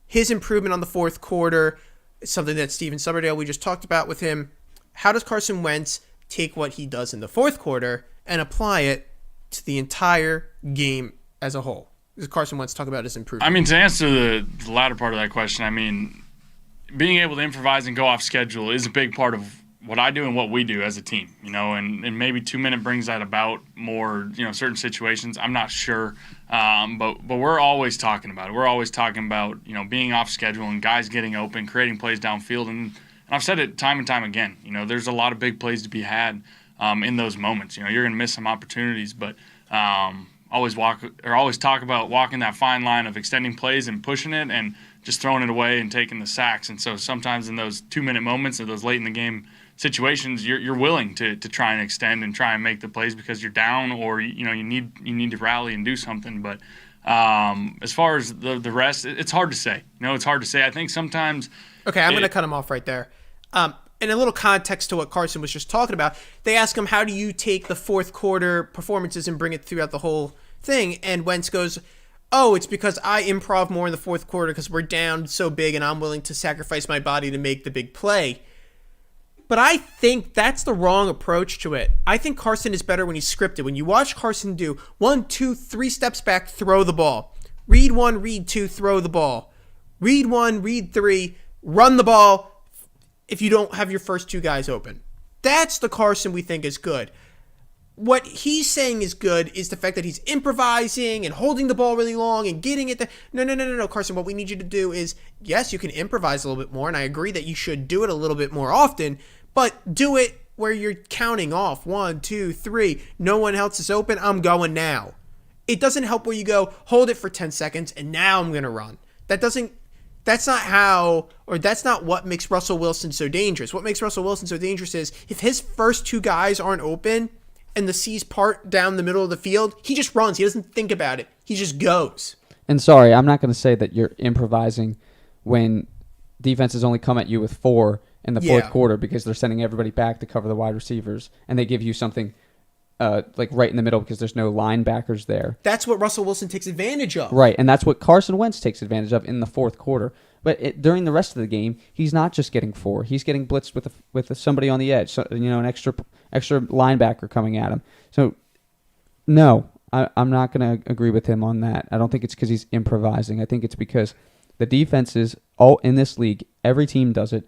his improvement on the fourth quarter, something that Steven Summerdale, we just talked about with him. How does Carson Wentz take what he does in the fourth quarter and apply it to the entire game as a whole? Does Carson Wentz talk about his improvement? I mean, to answer the latter part of that question, I mean, being able to improvise and go off schedule is a big part of what I do and what we do as a team, and maybe 2 minute brings that about more, certain situations. I'm not sure. But we're always talking about it. We're always talking about, being off schedule and guys getting open, creating plays downfield. And I've said it time and time again, there's a lot of big plays to be had in those moments. You're going to miss some opportunities, but always talk about walking that fine line of extending plays and pushing it and just throwing it away and taking the sacks. And so sometimes in those 2 minute moments or those late in the game situations, you're willing to try and extend and try and make the plays because you're down, or you need to rally and do something. But as far as the rest, it's hard to say. It's hard to say. I think sometimes. Okay, I'm going to cut him off right there. In a little context to what Carson was just talking about, they ask him, how do you take the fourth quarter performances and bring it throughout the whole thing? And Wentz goes, oh, it's because I improv more in the fourth quarter because we're down so big and I'm willing to sacrifice my body to make the big play. But I think that's the wrong approach to it. I think Carson is better when he's scripted. When you watch Carson do 1, 2, 3 steps back, throw the ball. Read 1, read 2, throw the ball. Read 1, read 3, run the ball if you don't have your first 2 guys open. That's the Carson we think is good. What he's saying is good is the fact that he's improvising and holding the ball really long and getting it there. No, Carson, what we need you to do is, yes, you can improvise a little bit more, and I agree that you should do it a little bit more often, but do it where you're counting off 1, 2, 3. No one else is open. I'm going now. It doesn't help where you go, hold it for 10 seconds, and now I'm going to run. That's not what makes Russell Wilson so dangerous. What makes Russell Wilson so dangerous is if his first 2 guys aren't open and the C's part down the middle of the field, he just runs. He doesn't think about it. He just goes. And sorry, I'm not going to say that you're improvising when defenses only come at you with 4 in the fourth quarter because they're sending everybody back to cover the wide receivers, and they give you something like right in the middle because there's no linebackers there. That's what Russell Wilson takes advantage of. Right, and that's what Carson Wentz takes advantage of in the fourth quarter. But during the rest of the game, he's not just getting 4. He's getting blitzed with somebody on the edge, so, an extra linebacker coming at him. So, no, I'm not going to agree with him on that. I don't think it's because he's improvising. I think it's because the defenses all in this league, every team does it,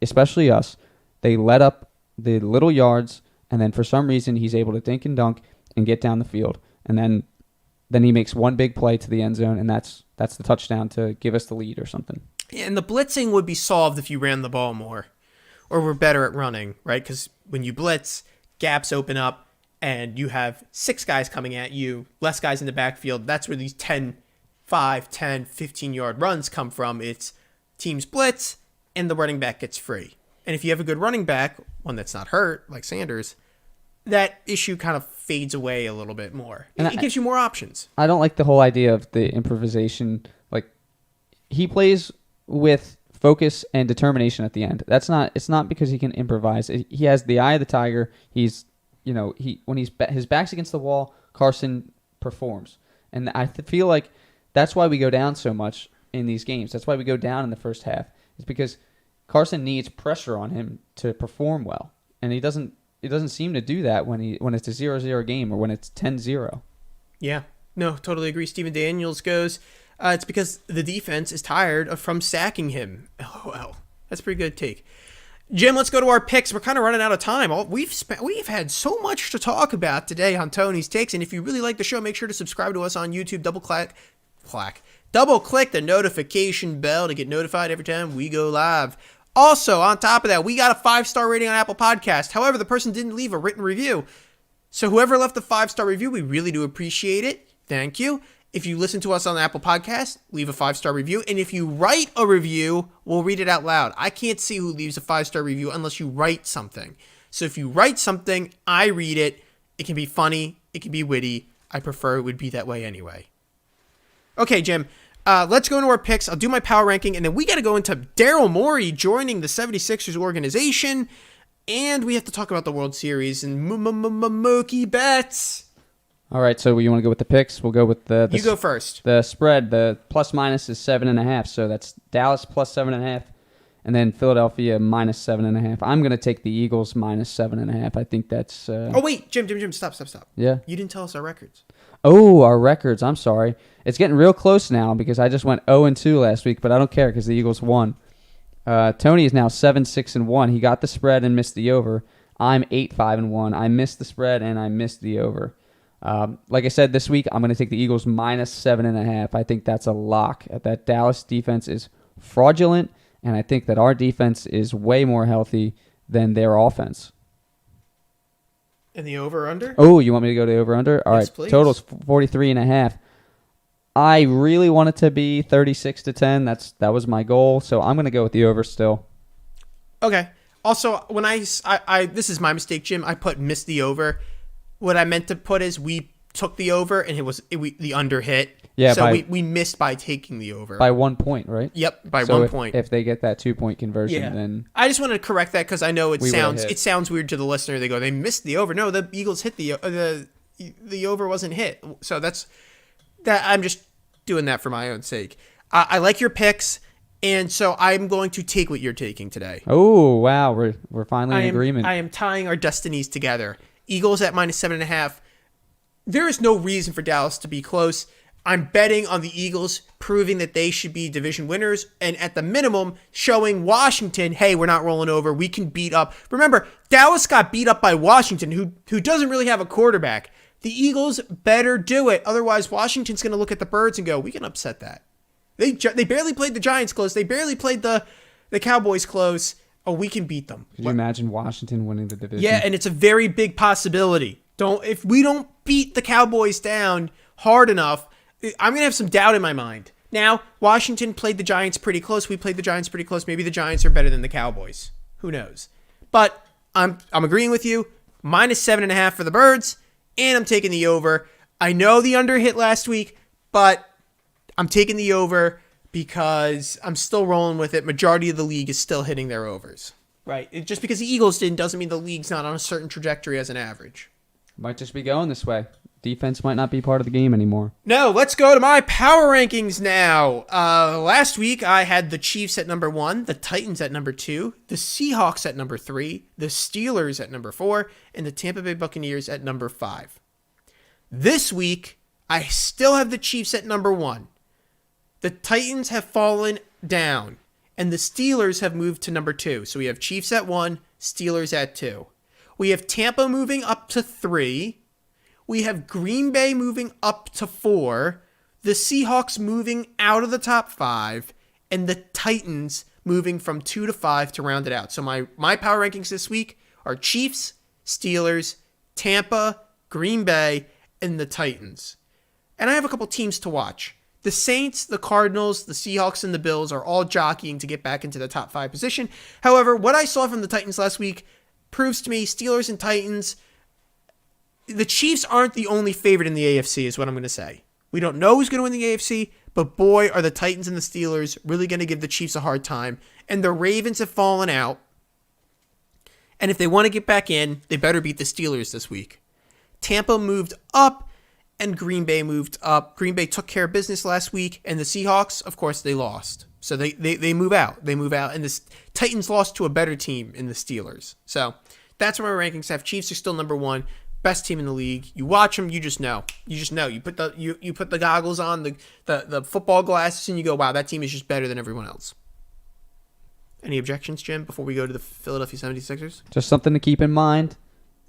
especially us. They let up the little yards, and then for some reason he's able to dink and dunk and get down the field, and then he makes one big play to the end zone, and that's the touchdown to give us the lead or something. Yeah, and the blitzing would be solved if you ran the ball more, or were better at running, right? Because when you blitz, gaps open up, and you have 6 guys coming at you, less guys in the backfield. That's where these 10, 5, 10, 15-yard runs come from. It's teams blitz, and the running back gets free. And if you have a good running back, one that's not hurt, like Sanders, that issue kind of fades away a little bit more. And it gives you more options. I don't like the whole idea of the improvisation. Like, he plays with focus and determination at the end. It's not because he can improvise. He has the eye of the tiger. He's when his back's against the wall, Carson performs. And I feel like that's why we go down so much in these games. That's why we go down in the first half. It's because Carson needs pressure on him to perform well. And he doesn't seem to do that when it's a 0-0 game or when it's 10-0. Yeah. No, totally agree. Steven Daniels goes, it's because the defense is tired from sacking him. LOL. That's a pretty good take. Jim, let's go to our picks. We're kind of running out of time. We've had so much to talk about today on Tony's Takes, and if you really like the show, make sure to subscribe to us on YouTube. Double click the notification bell to get notified every time we go live. Also, on top of that, we got a 5-star rating on Apple Podcast. However, the person didn't leave a written review. So whoever left the 5-star review, we really do appreciate it. Thank you. If you listen to us on Apple Podcast, leave a 5-star review. And if you write a review, we'll read it out loud. I can't see who leaves a 5-star review unless you write something. So if you write something, I read it. It can be funny. It can be witty. I prefer it would be that way anyway. Okay, Jim. Let's go into our picks. I'll do my power ranking, and then we got to go into Daryl Morey joining the 76ers organization, and we have to talk about the World Series and Mookie Betts. All right, so you want to go with the picks? We'll go with the you go first. The spread, the plus-minus is 7.5, so that's Dallas plus 7.5, and then Philadelphia minus 7.5. I'm going to take the Eagles minus 7.5. I think that's... Oh, wait, Jim, stop. Yeah? You didn't tell us our records. Oh, our records. I'm sorry. It's getting real close now because I just went 0-2 last week, but I don't care because the Eagles won. Tony is now 7-6-1. He got the spread and missed the over. I'm 8-5-1. I missed the spread and I missed the over. Like I said, this week I'm going to take the Eagles minus 7.5. I think that's a lock. That Dallas defense is fraudulent, and I think that our defense is way more healthy than their offense. And the over-under? Oh, you want me to go to over-under? All yes, right, please. Total's 43.5. I really want it to be 36-10. That was my goal, so I'm going to go with the over still. Okay. Also, when I this is my mistake, Jim. I put missed the over. What I meant to put is we took the over and the under hit. Yeah, so we missed by taking the over. By 1 point, right? Yep, by so 1 point. If they get that 2-point conversion, then I just wanted to correct that because I know it sounds weird to the listener. They go, they missed the over. No, the Eagles hit the over wasn't hit. So that's that. I'm just doing that for my own sake. I like your picks, and so I'm going to take what you're taking today. Oh wow, we're finally in agreement. I am tying our destinies together. Eagles at minus 7.5. There is no reason for Dallas to be close. I'm betting on the Eagles, proving that they should be division winners, and at the minimum, showing Washington, hey, we're not rolling over. We can beat up. Remember, Dallas got beat up by Washington, who doesn't really have a quarterback. The Eagles better do it. Otherwise, Washington's going to look at the Birds and go, we can upset that. They barely played the Giants close. They barely played the Cowboys close. Oh, we can beat them. Could you imagine Washington winning the division? Yeah, and it's a very big possibility. If we don't beat the Cowboys down hard enough, I'm going to have some doubt in my mind. Now, Washington played the Giants pretty close. We played the Giants pretty close. Maybe the Giants are better than the Cowboys. Who knows? But I'm agreeing with you. Minus 7.5 for the Birds, and I'm taking the over. I know the under hit last week, but I'm taking the over because I'm still rolling with it. Majority of the league is still hitting their overs. Right? Just because the Eagles didn't doesn't mean the league's not on a certain trajectory as an average. Might just be going this way. Defense might not be part of the game anymore. No, let's go to my power rankings now. Last week, I had the Chiefs at number 1, the Titans at number 2, the Seahawks at number 3, the Steelers at number 4, and the Tampa Bay Buccaneers at number 5. This week, I still have the Chiefs at number 1. The Titans have fallen down, and the Steelers have moved to number 2. So we have Chiefs at 1, Steelers at 2. We have Tampa moving up to 3. We have Green Bay moving up to 4. The Seahawks moving out of the top 5. And the Titans moving from 2 to 5 to round it out. So my power rankings this week are Chiefs, Steelers, Tampa, Green Bay, and the Titans. And I have a couple teams to watch. The Saints, the Cardinals, the Seahawks, and the Bills are all jockeying to get back into the top 5 position. However, what I saw from the Titans last week proves to me Steelers and Titans, the Chiefs aren't the only favorite in the AFC is what I'm going to say. We don't know who's going to win the AFC, but boy, are the Titans and the Steelers really going to give the Chiefs a hard time. And the Ravens have fallen out. And if they want to get back in, they better beat the Steelers this week. Tampa moved up, and Green Bay moved up. Green Bay took care of business last week, and the Seahawks, of course, they lost. So they move out. They move out, and the Titans lost to a better team in the Steelers. So that's where my rankings have. Chiefs are still number one, best team in the league. You watch them, you just know. You just know. You put the goggles on, the football glasses, and you go, wow, that team is just better than everyone else. Any objections, Jim, before we go to the Philadelphia 76ers? Just something to keep in mind.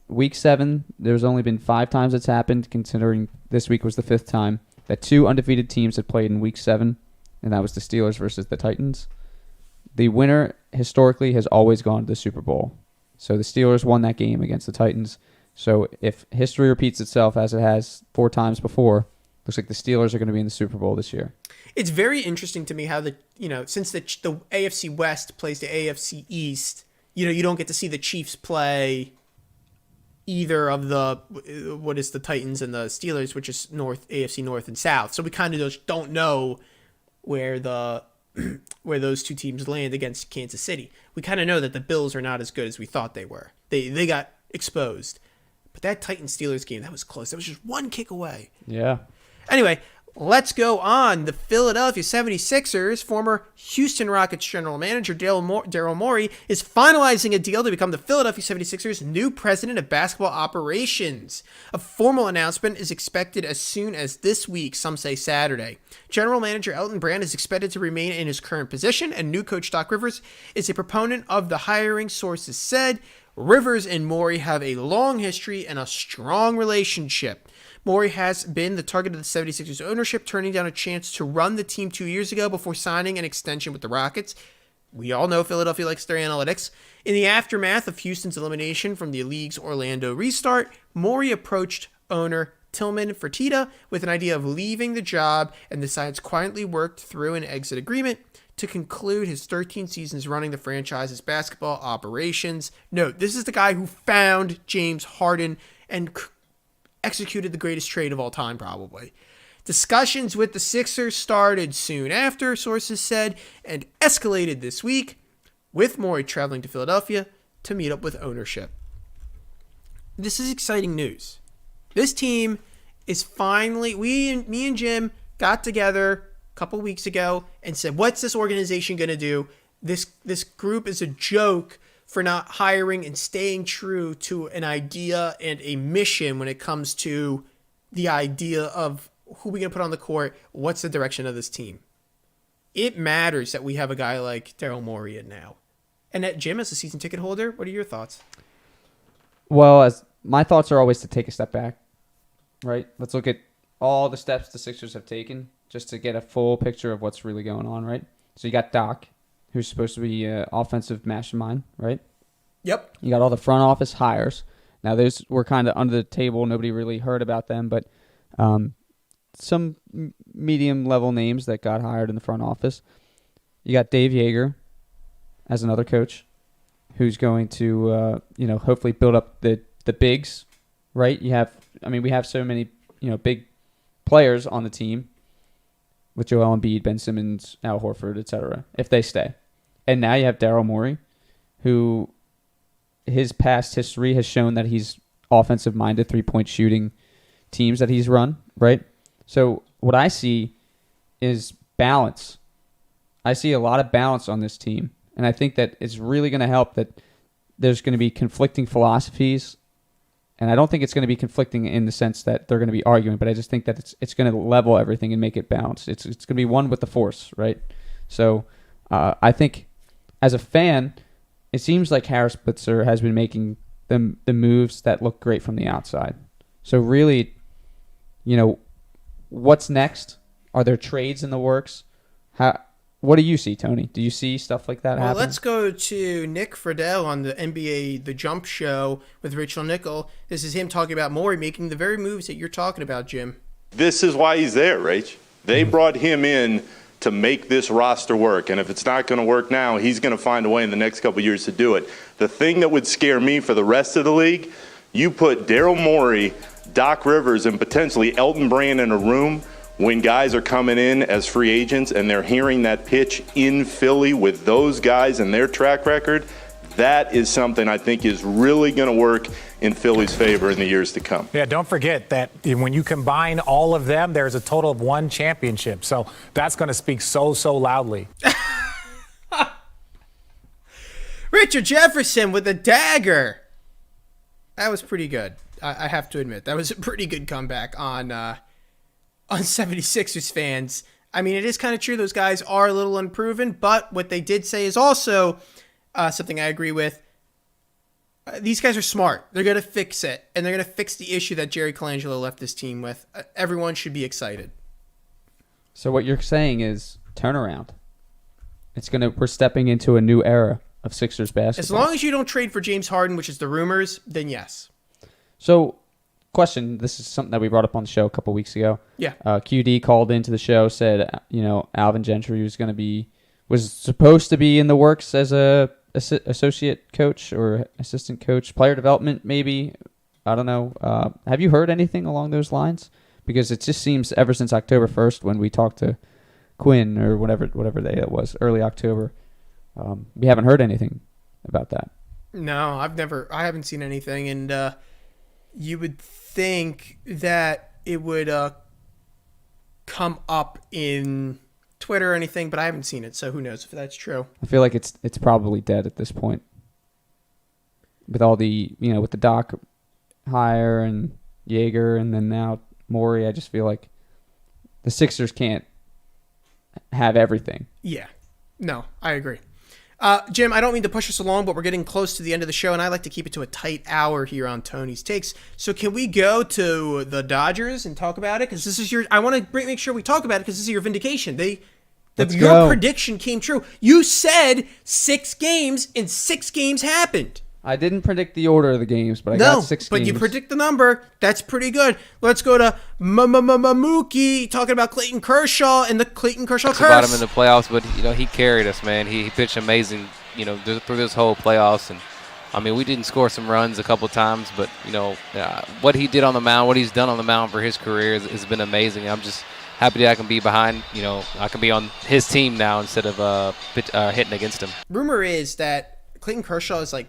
Week 7, there's only been 5 times it's happened, considering this week was the 5th time, that 2 undefeated teams had played in Week 7, and that was the Steelers versus the Titans. The winner, historically, has always gone to the Super Bowl. So the Steelers won that game against the Titans. So if history repeats itself as it has 4 times before, looks like the Steelers are going to be in the Super Bowl this year. It's very interesting to me how since the AFC West plays the AFC East, you don't get to see the Chiefs play either of the Titans and the Steelers, which is AFC North and South. So we kind of just don't know where those two teams land against Kansas City. We kind of know that the Bills are not as good as we thought they were. They got exposed. But that Titans-Steelers game, that was close. That was just one kick away. Yeah. Anyway, let's go on. The Philadelphia 76ers, former Houston Rockets general manager Daryl Morey, is finalizing a deal to become the Philadelphia 76ers' new president of basketball operations. A formal announcement is expected as soon as this week, some say Saturday. General manager Elton Brand is expected to remain in his current position, and new coach Doc Rivers is a proponent of the hiring, sources said. Rivers and Morey have a long history and a strong relationship. Morey has been the target of the 76ers ownership, turning down a chance to run the team 2 years ago before signing an extension with the Rockets. We all know Philadelphia likes their analytics. In the aftermath of Houston's elimination from the league's Orlando restart, Morey approached owner Tillman Fertitta with an idea of leaving the job, and the sides quietly worked through an exit agreement to conclude his 13 seasons running the franchise's basketball operations. Note, this is the guy who found James Harden and executed the greatest trade of all time, probably. Discussions with the Sixers started soon after, sources said, and escalated this week, with Morey traveling to Philadelphia to meet up with ownership. This is exciting news. This team is finally, me and Jim got together a couple weeks ago and said, what's this organization going to do? This group is a joke for not hiring and staying true to an idea and a mission when it comes to the idea of who we're going to put on the court, what's the direction of this team. It matters that we have a guy like Daryl Morey in now. And that Jim, as a season ticket holder, what are your thoughts? Well, my thoughts are always to take a step back, right? Let's look at all the steps the Sixers have taken just to get a full picture of what's really going on, right? So you got Doc, who's supposed to be an offensive mastermind, right? Yep. You got all the front office hires. Now, we're kind of under the table. Nobody really heard about them, but some medium-level names that got hired in the front office. You got Dave Yeager as another coach who's going to, hopefully build up the bigs, right? We have so many, big players on the team with Joel Embiid, Ben Simmons, Al Horford, etc., if they stay. And now you have Daryl Morey, who his past history has shown that he's offensive-minded, three-point shooting teams that he's run, right? So what I see is balance. I see a lot of balance on this team, and I think that it's really going to help that there's going to be conflicting philosophies, and I don't think it's going to be conflicting in the sense that they're going to be arguing, but I just think that it's going to level everything and make it balanced. It's going to be one with the force, right? So I think as a fan, it seems like Harris Blitzer has been making the moves that look great from the outside. So really, what's next? Are there trades in the works? What do you see, Tony? Do you see stuff like that happen? Let's go to Nick Friedel on the NBA The Jump Show with Rachel Nichol. This is him talking about Morey making the very moves that you're talking about, Jim. This is why he's there, Rach. They brought him in to make this roster work, and if it's not going to work now, he's going to find a way in the next couple of years to do it. The thing that would scare me for the rest of the league, you put Daryl Morey, Doc Rivers, and potentially Elton Brand in a room when guys are coming in as free agents and they're hearing that pitch in Philly with those guys and their track record, That is something I think is really going to work in Philly's favor in the years to come. Yeah, don't forget that when you combine all of them, there's a total of 1 championship. So that's going to speak so loudly. Richard Jefferson with a dagger. That was pretty good. I have to admit. That was a pretty good comeback on 76ers fans. I mean, it is kind of true. Those guys are a little unproven, but what they did say is also something I agree with. These guys are smart. They're going to fix it, and they're going to fix the issue that Jerry Colangelo left this team with. Everyone should be excited. So what you're saying is turnaround. We're stepping into a new era of Sixers basketball. As long as you don't trade for James Harden, which is the rumors, then yes. So, question, this is something that we brought up on the show a couple weeks ago. Yeah. QD called into the show, said, Alvin Gentry was supposed to be in the works as a associate coach or assistant coach, player development maybe. I don't know. Have you heard anything along those lines? Because it just seems ever since October 1st when we talked to Quinn or whatever day it was, early October, we haven't heard anything about that. No, I haven't seen anything, and you would think that it would come up in Twitter or anything, but I haven't seen it, so who knows if that's true. I feel like it's probably dead at this point. With all the, with the Doc hire and Yeager and then now Morey, I just feel like the Sixers can't have everything. Yeah. No, I agree. Jim, I don't mean to push us along, but we're getting close to the end of the show, and I like to keep it to a tight hour here on Tony's Takes. So can we go to the Dodgers and talk about it? Because this is I want to make sure we talk about it because this is your vindication. Your prediction came true. You said 6 games, and 6 games happened. I didn't predict the order of the games, but I got 6 games. But you predict the number. That's pretty good. Let's go to Mookie talking about Clayton Kershaw and the Clayton Kershaw curse. About him in the playoffs, but he carried us, man. He pitched amazing, through this whole playoffs, and I mean we didn't score some runs a couple times, but what he did on the mound, what he's done on the mound for his career has been amazing. I'm just happy that I can be behind. I can be on his team now instead of hitting against him. Rumor is that Clayton Kershaw is like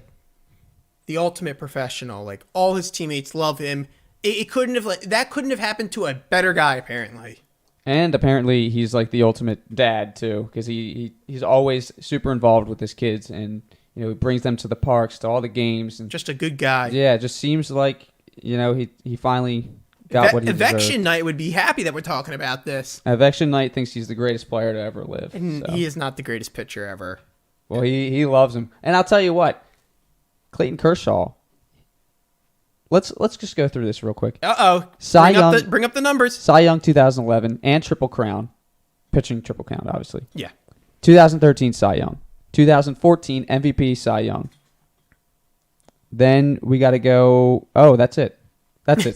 the ultimate professional. Like all his teammates love him. It couldn't have happened to a better guy apparently. And apparently he's like the ultimate dad too, because he's always super involved with his kids, and he brings them to the parks, to all the games, and just a good guy. Yeah, it just seems like he finally got what he deserved. Eviction Night would be happy that we're talking about this. Eviction Night thinks he's the greatest player to ever live. And he is not the greatest pitcher ever. Well, he loves him. And I'll tell you what, Clayton Kershaw, let's just go through this real quick. Cy Young, bring up the numbers. Cy Young 2011 and Triple Crown. Pitching Triple Crown, obviously. Yeah. 2013 Cy Young. 2014 MVP Cy Young. Then we got to go... Oh, that's it.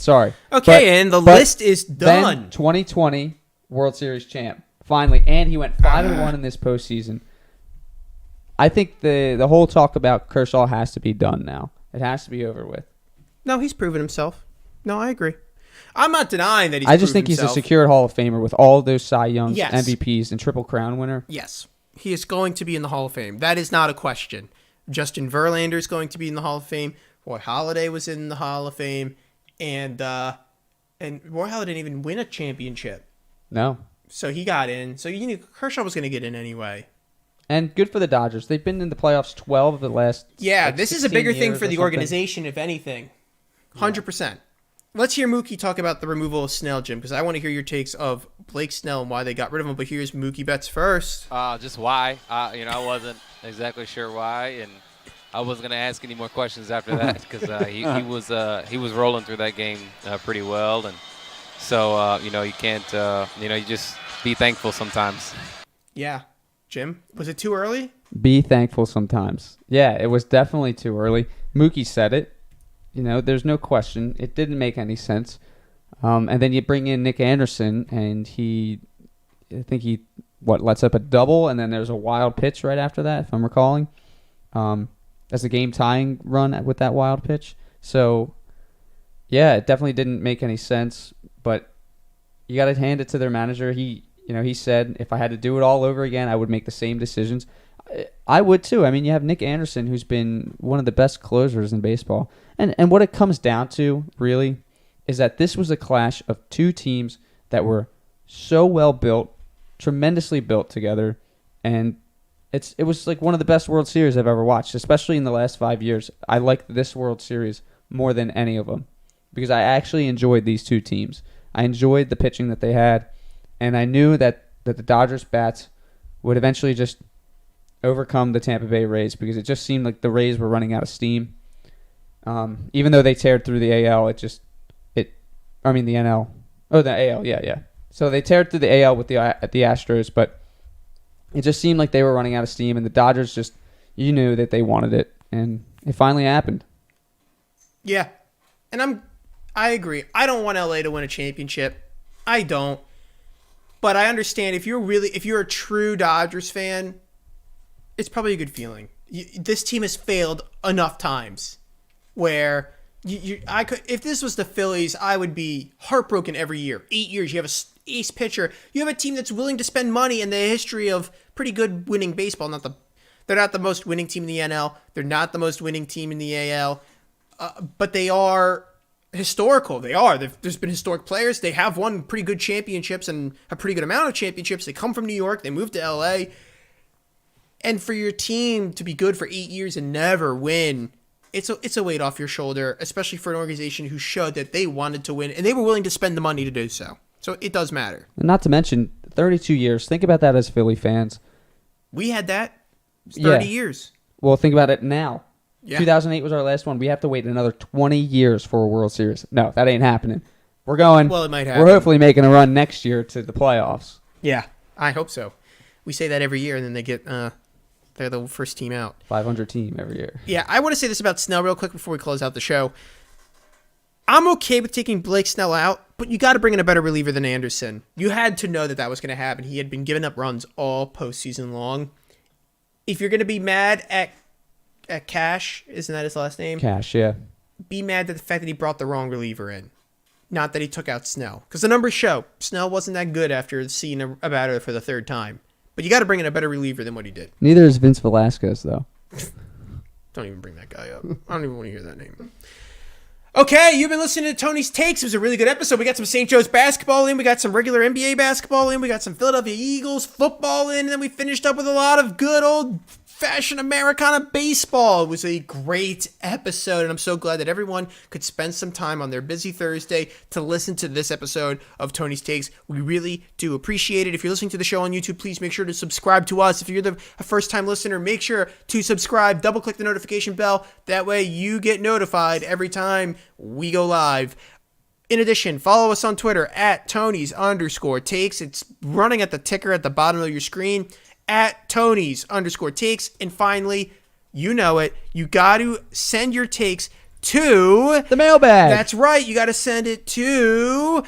Sorry. Okay, and the list is done. Then 2020 World Series champ. Finally. And he went 5-1 in this postseason. I think the whole talk about Kershaw has to be done now. It has to be over with. No, he's proven himself. No, I agree. I'm not denying that he's I just think he's a secured Hall of Famer with all those Cy Youngs, yes. MVPs, and Triple Crown winner. Yes. He is going to be in the Hall of Fame. That is not a question. Justin Verlander is going to be in the Hall of Fame. Roy Halladay was in the Hall of Fame. And Roy Halladay didn't even win a championship. No. So he got in. So Kershaw was going to get in anyway. And good for the Dodgers. They've been in the playoffs 12 of the last. Yeah, this is a bigger thing for the organization, if anything. 100%. Let's hear Mookie talk about the removal of Snell, Jim, because I want to hear your takes of Blake Snell and why they got rid of him. But here's Mookie Betts first. Just why. I wasn't exactly sure why, and I wasn't going to ask any more questions after that because he was rolling through that game pretty well, and so you can't you just be thankful sometimes. Yeah, Jim, was it too early? Be thankful sometimes. Yeah, it was definitely too early. Mookie said it. There's no question. It didn't make any sense. And then you bring in Nick Anderson, and I think he lets up a double, and then there's a wild pitch right after that, if I'm recalling. As a game-tying run with that wild pitch. So, yeah, it definitely didn't make any sense. But you got to hand it to their manager. He said, if I had to do it all over again, I would make the same decisions. I would too. I mean, you have Nick Anderson, who's been one of the best closers in baseball. And what it comes down to, really, is that this was a clash of two teams that were so well built, tremendously built together, and it was like one of the best World Series I've ever watched, especially in the last 5 years. I liked this World Series more than any of them because I actually enjoyed these two teams. I enjoyed the pitching that they had, and I knew that the Dodgers bats would eventually just overcome the Tampa Bay Rays because it just seemed like the Rays were running out of steam. Even though they teared through the AL, the NL. Oh, the AL, yeah. So they teared through the AL with the Astros, but it just seemed like they were running out of steam, and the Dodgers just, you knew that they wanted it, and it finally happened. Yeah, and I agree. I don't want LA to win a championship. I don't. But I understand if you're a true Dodgers fan, it's probably a good feeling. This team has failed enough times where if this was the Phillies, I would be heartbroken every year. 8 years, you have an ace pitcher. You have a team that's willing to spend money in the history of pretty good winning baseball. They're not the most winning team in the NL. They're not the most winning team in the AL. But they are historical. They are. There's been historic players. They have won pretty good championships and a pretty good amount of championships. They come from New York. They moved to LA. And for your team to be good for 8 years and never win, it's a weight off your shoulder, especially for an organization who showed that they wanted to win and they were willing to spend the money to do so. So it does matter. And not to mention 32 years. Think about that as Philly fans. We had that. It was 30 years. Well, think about it now. Yeah. 2008 was our last one. We have to wait another 20 years for a World Series. No, that ain't happening. We're going. Well, it might happen. We're hopefully making a run next year to the playoffs. Yeah, I hope so. We say that every year, and then they get they're the first team out. 500 team every year. Yeah, I want to say this about Snell real quick before we close out the show. I'm okay with taking Blake Snell out, but you got to bring in a better reliever than Anderson. You had to know that was going to happen. He had been giving up runs all postseason long. If you're going to be mad at Cash, isn't that his last name? Cash, yeah. Be mad at the fact that he brought the wrong reliever in. Not that he took out Snell. Because the numbers show Snell wasn't that good after seeing a batter for the third time. But you got to bring in a better reliever than what he did. Neither is Vince Velasquez, though. Don't even bring that guy up. I don't even want to hear that name. Okay, you've been listening to Tony's Takes. It was a really good episode. We got some St. Joe's basketball in. We got some regular NBA basketball in. We got some Philadelphia Eagles football in. And then we finished up with a lot of good old-fashioned Americana baseball. It was a great episode, and I'm so glad that everyone could spend some time on their busy Thursday to listen to this episode of Tony's Takes. We really do appreciate it. If you're listening to the show on YouTube, please make sure to subscribe to us. If you're a first-time listener, make sure to subscribe. Double-click the notification bell. That way you get notified every time we go live. In addition, follow us on Twitter at Tonys_Takes. It's running at the ticker at the bottom of your screen. At Tonys_Takes. And finally, you know it, you got to send your takes to the mailbag. That's right. You got to send it to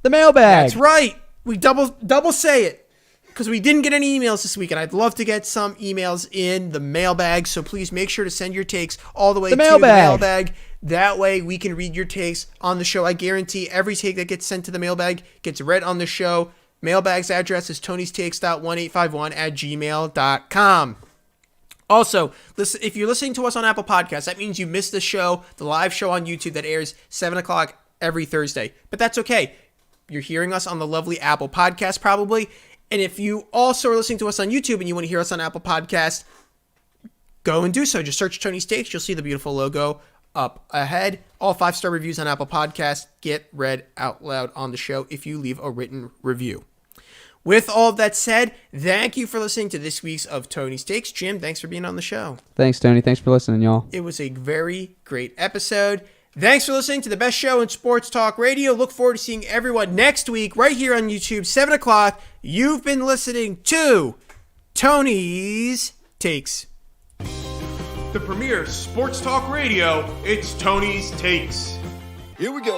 the mailbag. That's right. We double say it because we didn't get any emails this week, and I'd love to get some emails in the mailbag. So please make sure to send your takes all the way to the mailbag. That way we can read your takes on the show. I guarantee every take that gets sent to the mailbag gets read on the show. Mailbag's address is tonystakes.1851@gmail.com. Also, listen, if you're listening to us on Apple Podcasts, that means you missed the show, the live show on YouTube that airs 7 o'clock every Thursday. But that's okay. You're hearing us on the lovely Apple Podcast probably. And if you also are listening to us on YouTube and you want to hear us on Apple Podcasts, go and do so. Just search Tony's Takes. You'll see the beautiful logo up ahead. All 5-star reviews on Apple Podcasts get read out loud on the show if you leave a written review. With all that said, thank you for listening to this week's of Tony's Takes. Jim, thanks for being on the show. Thanks, Tony. Thanks for listening, y'all. It was a very great episode. Thanks for listening to the best show in sports talk radio. Look forward to seeing everyone next week right here on YouTube, 7 o'clock. You've been listening to Tony's Takes. The premier sports talk radio, it's Tony's Takes. Here we go.